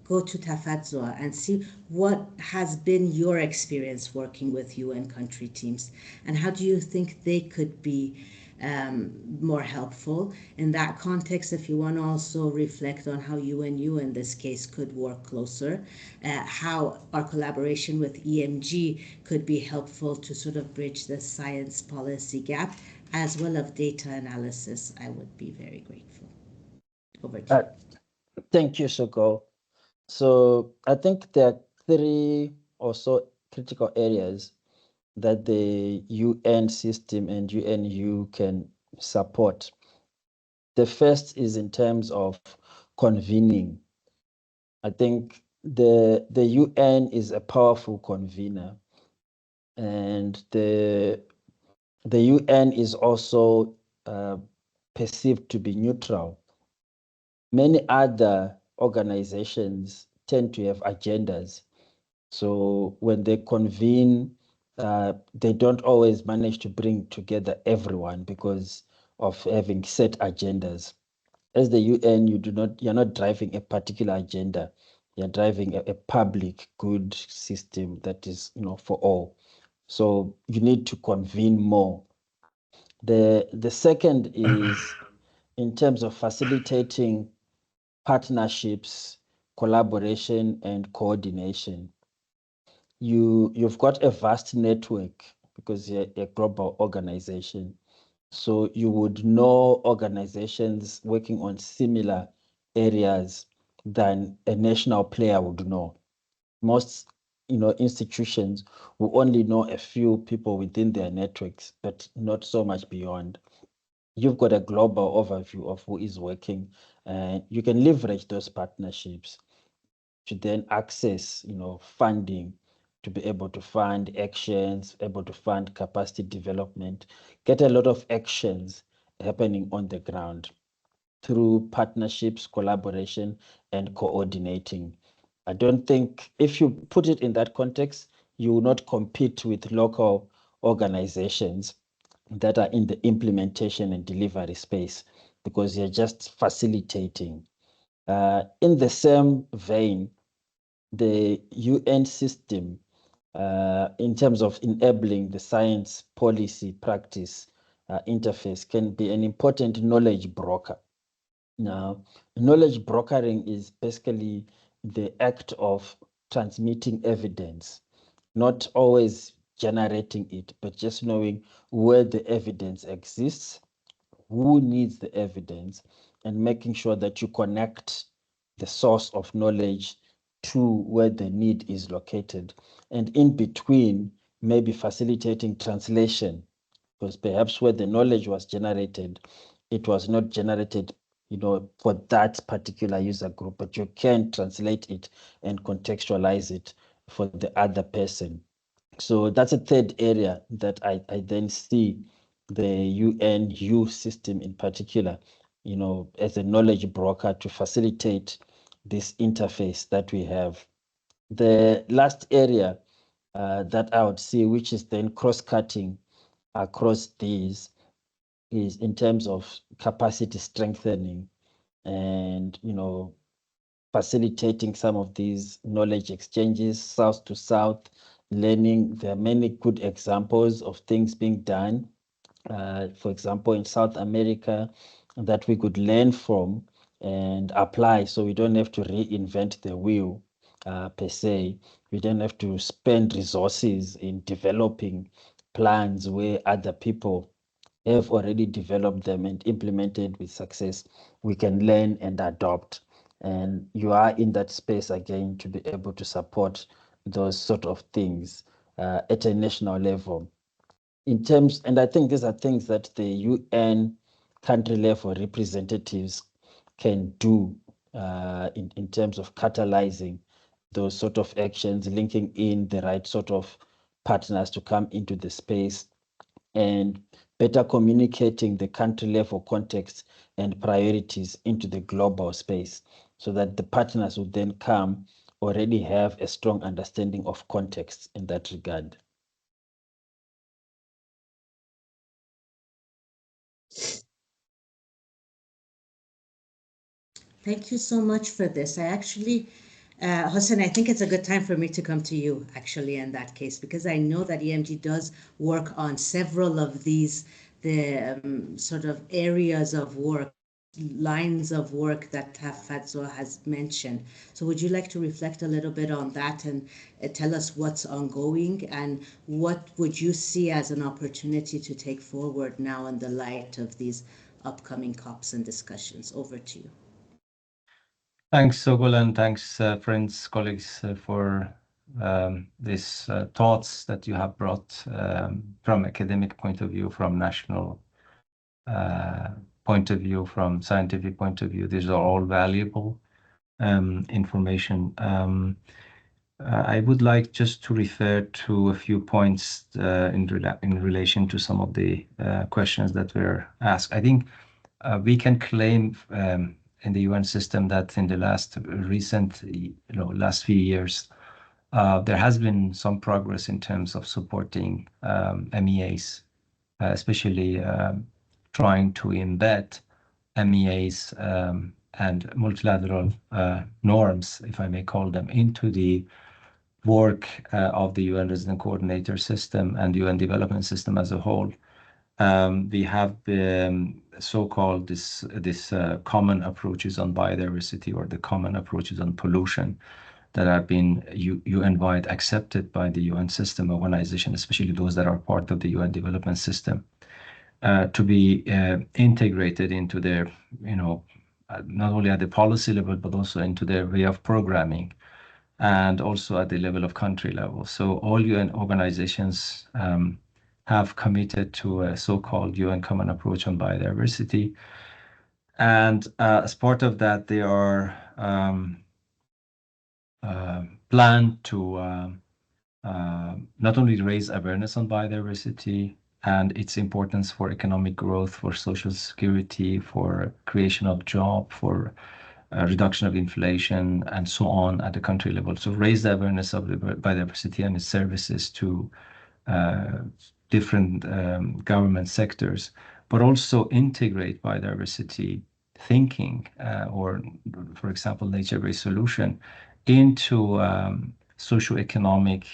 go to Tafadzwa and see what has been your experience working with UN country teams, and how do you think they could be more helpful in that context? If you want to also reflect on how UNU in this case could work closer, how our collaboration with EMG could be helpful to sort of bridge the science policy gap, as well as data analysis, I would be very grateful. Over to you. Thank you, Soko. So I think there are 3 or so critical areas that the UN system and UNU can support. The first is in terms of convening. I think the UN is a powerful convener, and the UN is also perceived to be neutral. Many other organizations tend to have agendas. So when they convene, they don't always manage to bring together everyone because of having set agendas. As the UN, you're not driving a particular agenda. You're driving a public good system that is, for all. So you need to convene more. The second is in terms of facilitating partnerships, collaboration, and coordination. You've got a vast network because you're a global organization. So you would know organizations working on similar areas than a national player would know. Most institutions will only know a few people within their networks, but not so much beyond. You've got a global overview of who is working, and you can leverage those partnerships to then access, funding, to be able to fund actions, able to fund capacity development, get a lot of actions happening on the ground through partnerships, collaboration, and coordinating. I don't think, if you put it in that context, you will not compete with local organizations that are in the implementation and delivery space because you're just facilitating. In the same vein, the UN system, in terms of enabling the science policy practice interface, can be an important knowledge broker. Now, knowledge brokering is basically the act of transmitting evidence, not always generating it, but just knowing where the evidence exists, who needs the evidence, and making sure that you connect the source of knowledge to where the need is located. And in between, maybe facilitating translation, because perhaps where the knowledge was generated, it was not generated for that particular user group, but you can translate it and contextualize it for the other person. So that's a third area that I then see the UNU system in particular, as a knowledge broker to facilitate this interface that we have. The last area that I would see, which is then cross-cutting across these, is in terms of capacity strengthening and, facilitating some of these knowledge exchanges, south to south, learning. There are many good examples of things being done, for example, in South America, that we could learn from and apply, so we don't have to reinvent the wheel per se. We don't have to spend resources in developing plans where other people have already developed them and implemented with success. We can learn and adopt. And you are in that space again to be able to support those sort of things at a national level. In terms, and I think these are things that the UN country level representatives can do in terms of catalyzing those sort of actions, linking in the right sort of partners to come into the space, and better communicating the country level context and priorities into the global space, so that the partners would then come already have a strong understanding of context in that regard. Thank you so much for this. I actually, Hossein, I think it's a good time for me to come to you, actually, in that case, because I know that EMG does work on several of these, the sort of areas of work, lines of work that Fadzo has mentioned. So would you like to reflect a little bit on that and tell us what's ongoing and what would you see as an opportunity to take forward now in the light of these upcoming COPs and discussions? Over to you. Thanks, Sogol, and thanks, friends, colleagues, for these thoughts that you have brought from academic point of view, from national point of view, from scientific point of view. These are all valuable information. I would like just to refer to a few points in relation to some of the questions that were asked. I think we can claim in the UN system that in the last few years, there has been some progress in terms of supporting MEAs, especially trying to embed MEAs and multilateral norms, if I may call them, into the work of the UN Resident Coordinator system and UN development system as a whole. We have the so-called this common approaches on biodiversity, or the common approaches on pollution, that have been UN-wide accepted by the UN system organization, especially those that are part of the UN development system, to be integrated into their, not only at the policy level, but also into their way of programming, and also at the level of country level. So all UN organizations have committed to a so-called UN Common Approach on Biodiversity. And as part of that, they are planned to not only raise awareness on biodiversity and its importance for economic growth, for social security, for creation of job, for reduction of inflation, and so on at the country level. So raise the awareness of the biodiversity and its services to different government sectors, but also integrate biodiversity thinking or, for example, nature-based solution into socioeconomic,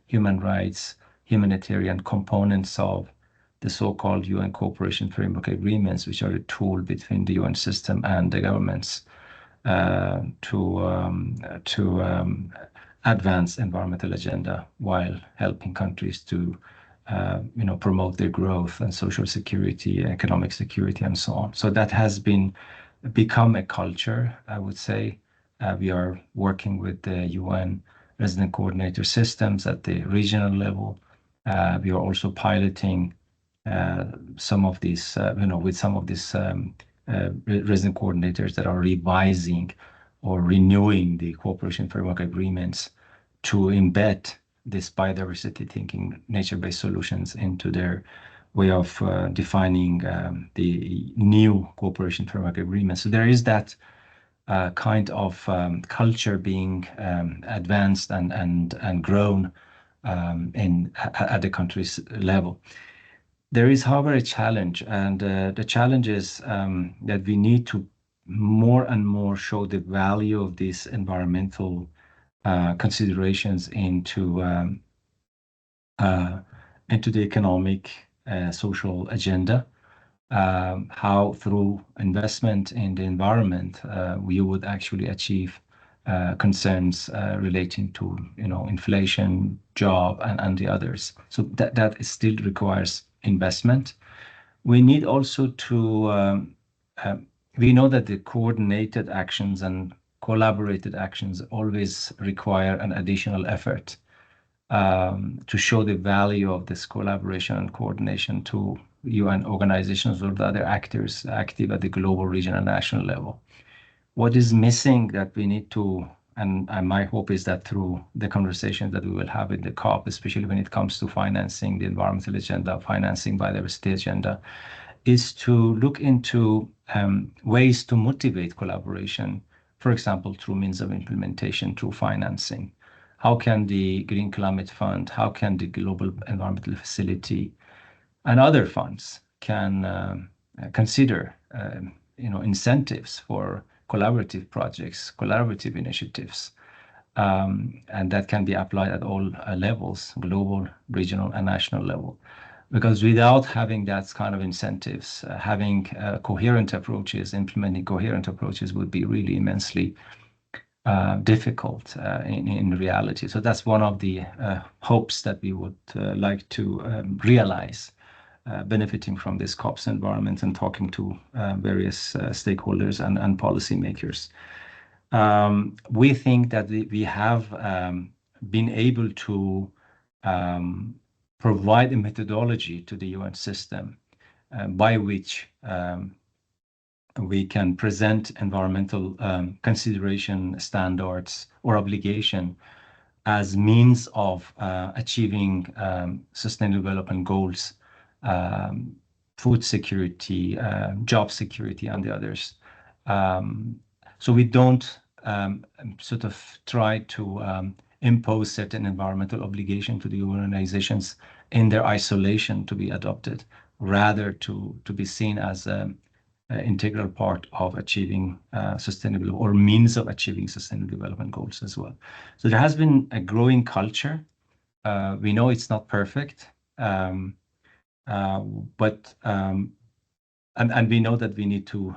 human rights, humanitarian components of the so-called UN Cooperation Framework Agreements, which are a tool between the UN system and the governments to advance environmental agenda while helping countries to promote their growth and social security, economic security, and so on. So that has become a culture, I would say. We are working with the UN resident coordinator systems at the regional level. We are also piloting some of these, with some of these resident coordinators that are revising or renewing the cooperation framework agreements to embed this biodiversity thinking, nature-based solutions into their way of defining the new cooperation framework agreement. So there is that kind of culture being advanced and grown at the country's level. There is, however, a challenge, and the challenge is that we need to more and more show the value of these environmental considerations into the economic, social agenda. How through investment in the environment we would actually achieve concerns relating to inflation, job, and the others. So that still requires investment. We need also to we know that the coordinated actions and collaborated actions always require an additional effort to show the value of this collaboration and coordination to UN organizations or the other actors active at the global, regional, national level. What is missing that we need to, and my hope is that through the conversations that we will have in the COP, especially when it comes to financing the environmental agenda, financing biodiversity agenda, is to look into ways to motivate collaboration, for example, through means of implementation, through financing. How can the Green Climate Fund, how can the Global Environmental Facility and other funds can consider incentives for collaborative projects, collaborative initiatives, and that can be applied at all levels, global, regional, and national level. Because without having that kind of incentives, having coherent approaches, implementing coherent approaches would be really immensely difficult in reality. So that's one of the hopes that we would like to realize, benefiting from this COP's environment and talking to various stakeholders and policymakers. We think that we have been able to provide a methodology to the UN system by which we can present environmental consideration standards or obligation as means of achieving sustainable development goals, food security, job security, and the others. So we don't sort of try to impose certain environmental obligation to the organizations in their isolation to be adopted, rather to be seen as an integral part of achieving sustainable or means of achieving sustainable development goals as well. So there has been a growing culture. We know it's not perfect, but we know that we need to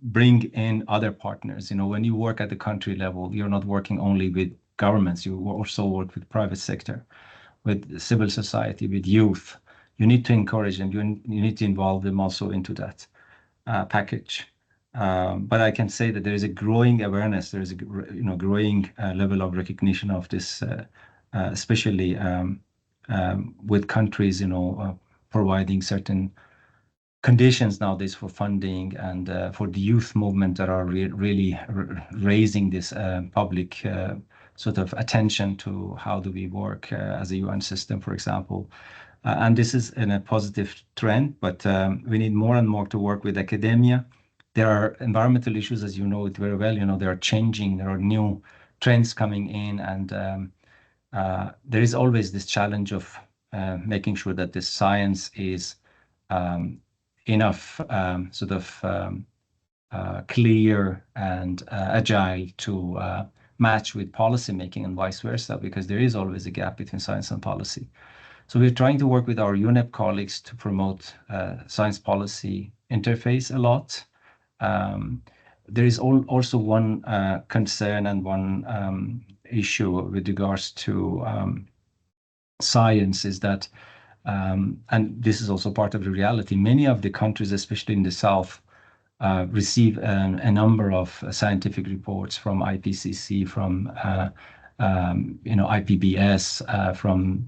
bring in other partners. When you work at the country level, you're not working only with governments, you also work with private sector, with civil society, with youth. You need to encourage them, you need to involve them also into that package. But I can say that there is a growing awareness, there is a growing level of recognition of this, especially with countries, providing certain conditions nowadays for funding and for the youth movement that are really raising this public sort of attention to how do we work as a UN system, for example. And this is in a positive trend, but we need more and more to work with academia. There are environmental issues, as you know it very well, they are changing, there are new trends coming in, and there is always this challenge of making sure that the science is enough sort of clear and agile to match with policy making and vice versa, because there is always a gap between science and policy. So we're trying to work with our UNEP colleagues to promote science policy interface a lot. There is also one concern and one issue with regards to science is that, and this is also part of the reality, many of the countries, especially in the South, receive a number of scientific reports from IPCC, from IPBS, from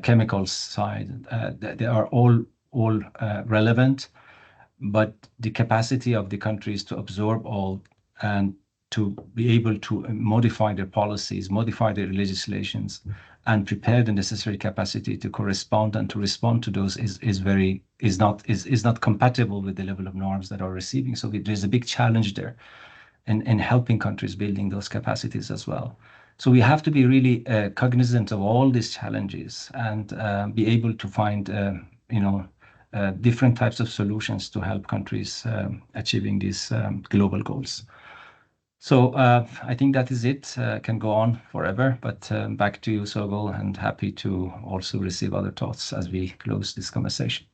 chemicals side. They are all relevant, but the capacity of the countries to absorb all and to be able to modify their policies, modify their legislations, and prepare the necessary capacity to correspond and to respond to those is not compatible with the level of norms that are receiving. So there's a big challenge there in helping countries building those capacities as well. So we have to be really cognizant of all these challenges and be able to find different types of solutions to help countries achieving these global goals. So I think that is it. Can go on forever, but back to you, Sogol, and happy to also receive other thoughts as we close this conversation.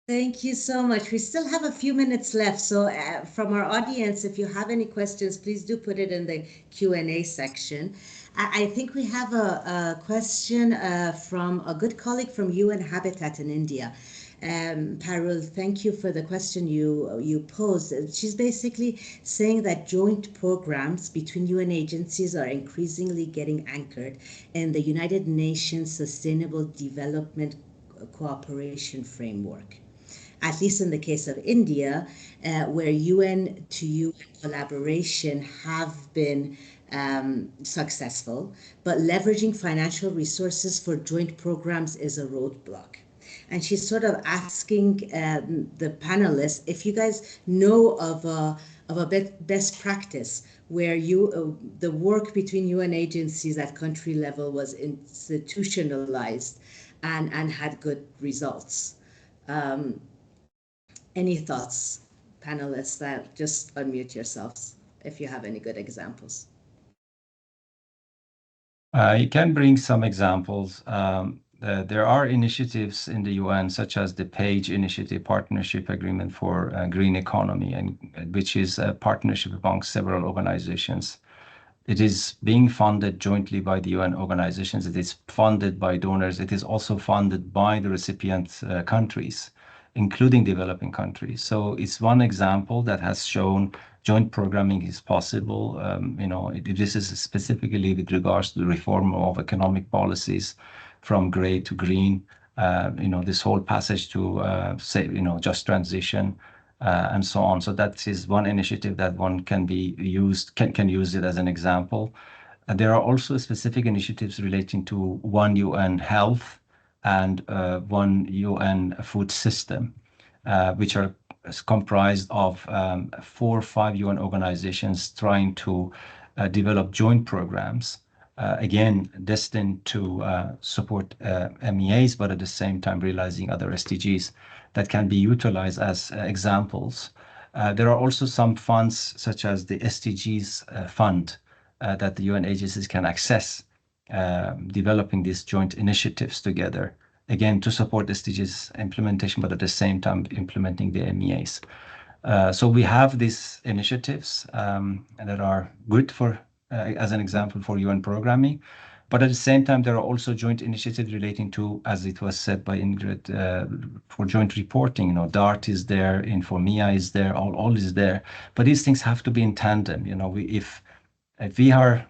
Thank you so much. We still have a few minutes left. So from our audience, if you have any questions, please do put it in the Q&A section. I think we have a question from a good colleague from UN Habitat in India. Parul, thank you for the question you posed. She's basically saying that joint programs between UN agencies are increasingly getting anchored in the United Nations Sustainable Development Cooperation Framework. At least in the case of India, where UN to UN collaboration have been successful, but leveraging financial resources for joint programs is a roadblock. And she's sort of asking the panelists if you guys know of a best practice where the work between UN agencies at country level was institutionalized and had good results. Any thoughts, panelists? That just unmute yourselves if you have any good examples. You can bring some examples. There are initiatives in the UN, such as the PAGE Initiative Partnership Agreement for Green Economy, and which is a partnership among several organizations. It is being funded jointly by the UN organizations. It is funded by donors. It is also funded by the recipient countries, including developing countries. So it's one example that has shown joint programming is possible. This is specifically with regards to the reform of economic policies from gray to green. This whole passage to just transition. And so on. So that is one initiative that one can use it as an example. There are also specific initiatives relating to One UN Health and One UN Food System, which are comprised of 4 or 5 UN organizations trying to develop joint programs, again, destined to support MEAs, but at the same time realizing other SDGs that can be utilized as examples. There are also some funds, such as the SDGs fund, that the UN agencies can access, developing these joint initiatives together, again, to support SDGs implementation, but at the same time implementing the MEAs. So we have these initiatives that are good for, as an example, for UN programming. But at the same time, there are also joint initiatives relating to, as it was said by Ingrid, for joint reporting. DART is there, Infomia is there, all is there. But these things have to be in tandem. If we are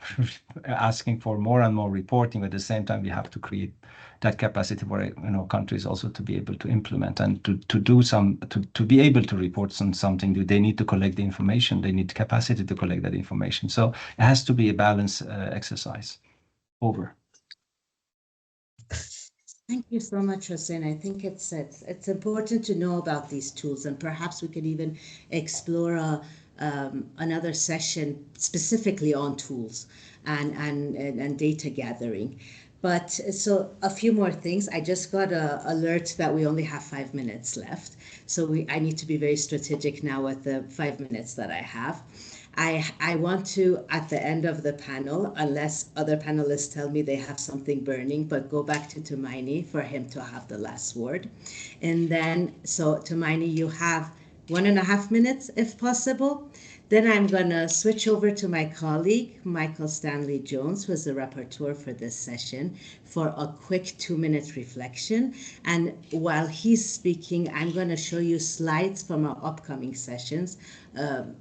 asking for more and more reporting, at the same time, we have to create that capacity for countries also to be able to implement and to be able to report on something. They need to collect the information. They need capacity to collect that information. So it has to be a balanced exercise. Over. Thank you so much, Hossein. I think it's important to know about these tools, and perhaps we could even explore another session specifically on tools and data gathering. But so a few more things. I just got an alert that we only have 5 minutes left. So I need to be very strategic now with the 5 minutes that I have. I want to, at the end of the panel, unless other panelists tell me they have something burning, but go back to Tumaini for him to have the last word. And then, so Tumaini, you have 1.5 minutes if possible. Then I'm going to switch over to my colleague, Michael Stanley Jones, who is the rapporteur for this session, for a quick 2-minute reflection. And while he's speaking, I'm going to show you slides from our upcoming sessions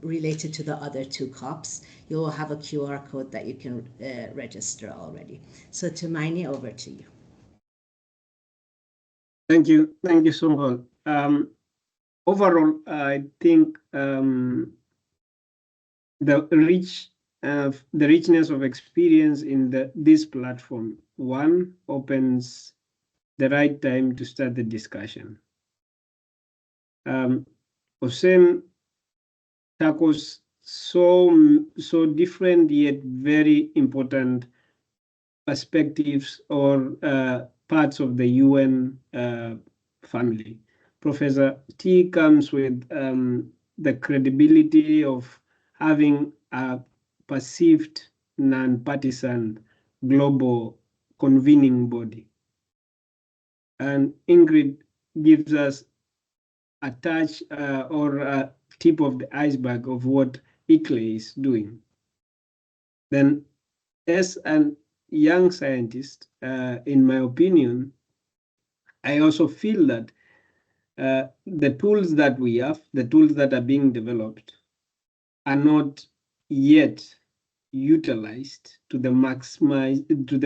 related to the other 2 COPs. You'll have a QR code that you can register already. So Tumaini, over to you. Thank you, Songol. Overall, I think the richness of experience in this platform, one, opens the right time to start the discussion. Hossein tackles so different yet very important perspectives or parts of the UN family. Professor T comes with the credibility of having a perceived non-partisan global convening body. And Ingrid gives us a touch or a tip of the iceberg of what ICLEI is doing. Then, as a young scientist, in my opinion, I also feel that the tools that we have, the tools that are being developed, are not yet utilized to the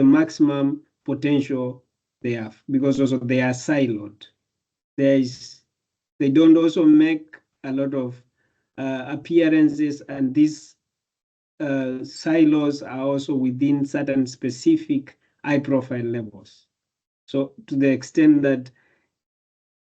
maximum potential they have, because also they are siloed. They don't also make a lot of appearances, and these silos are also within certain specific high-profile levels. So to the extent that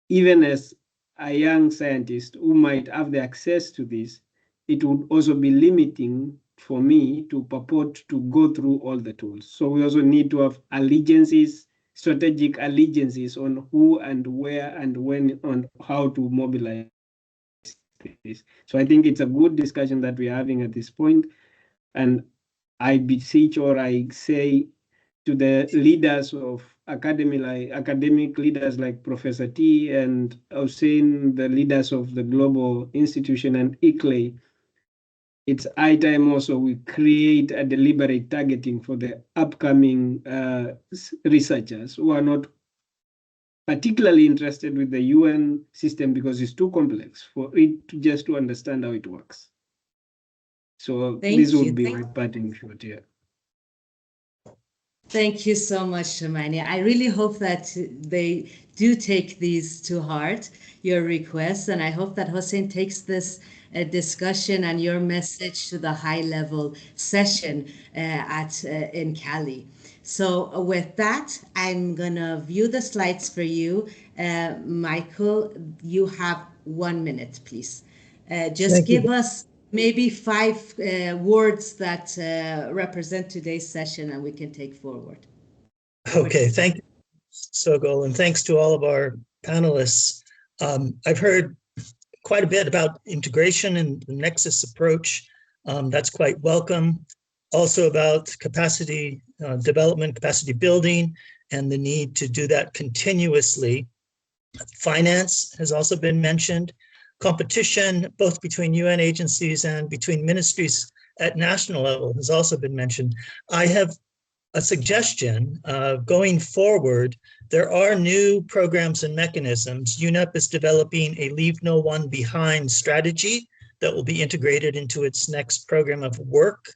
even as a young scientist who might have the access to this, it would also be limiting for me to purport to go through all the tools. So we also need to have allegiances, strategic allegiances on who and where and when and how to mobilize this. So I think it's a good discussion that we're having at this point. And I beseech, or I say to the leaders of academic leaders like Professor T and Hussein, the leaders of the global institution and ICLEI, it's high time also we create a deliberate targeting for the upcoming researchers who are not particularly interested with the UN system because it's too complex for it just to understand how it works. So this would be my parting shot here. Thank you so much, Shamani. I really hope that they do take these to heart, your requests, and I hope that Hossein takes this discussion and your message to the high-level session in Cali. So with that, I'm gonna view the slides for you. Michael, you have 1 minute, please. Just give us maybe 5 words that represent today's session and we can take forward. Okay, thank you, Sogol, and thanks to all of our panelists. I've heard quite a bit about integration and the Nexus approach. That's quite welcome. Also about capacity development, capacity building, and the need to do that continuously. Finance has also been mentioned. Competition, both between UN agencies and between ministries at national level, has also been mentioned. I have a suggestion going forward. There are new programs and mechanisms. UNEP is developing a Leave No One Behind strategy that will be integrated into its next program of work.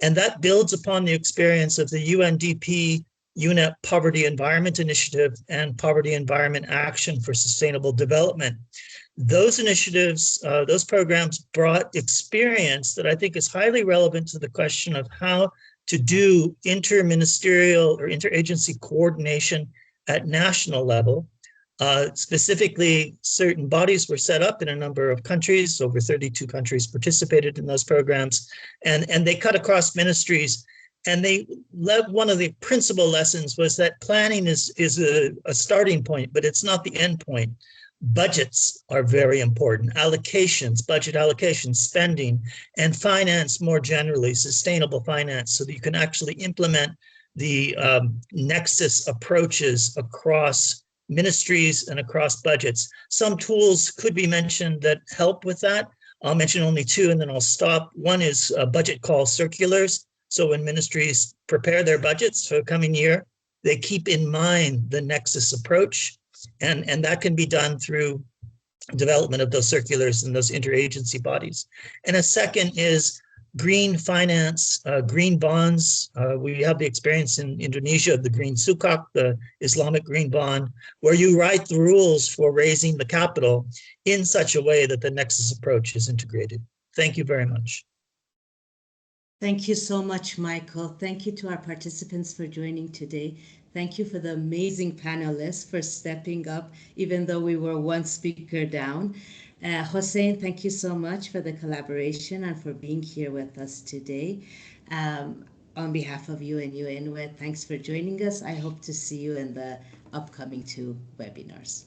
And that builds upon the experience of the UNDP UNEP Poverty Environment Initiative and Poverty Environment Action for Sustainable Development. Those initiatives, those programs brought experience that I think is highly relevant to the question of how to do interministerial or interagency coordination at national level. Specifically, certain bodies were set up in a number of countries. Over 32 countries participated in those programs, and they cut across ministries. And one of the principal lessons was that planning is a starting point, but it's not the end point. Budgets are very important. Allocations, budget allocations, spending, and finance more generally, sustainable finance, so that you can actually implement the Nexus approaches across ministries and across budgets. Some tools could be mentioned that help with that. I'll mention only 2 and then I'll stop. One is budget call circulars. So when ministries prepare their budgets for the coming year, they keep in mind the Nexus approach. And that can be done through development of those circulars and those interagency bodies. And a second is green finance, green bonds. We have the experience in Indonesia of the green sukuk, the Islamic green bond, where you write the rules for raising the capital in such a way that the Nexus approach is integrated. Thank you very much. Thank you so much, Michael. Thank you to our participants for joining today. Thank you for the amazing panelists for stepping up, even though we were 1 speaker down. Hossein, thank you so much for the collaboration and for being here with us today. On behalf of UNU-INWEH, thanks for joining us. I hope to see you in the upcoming 2 webinars.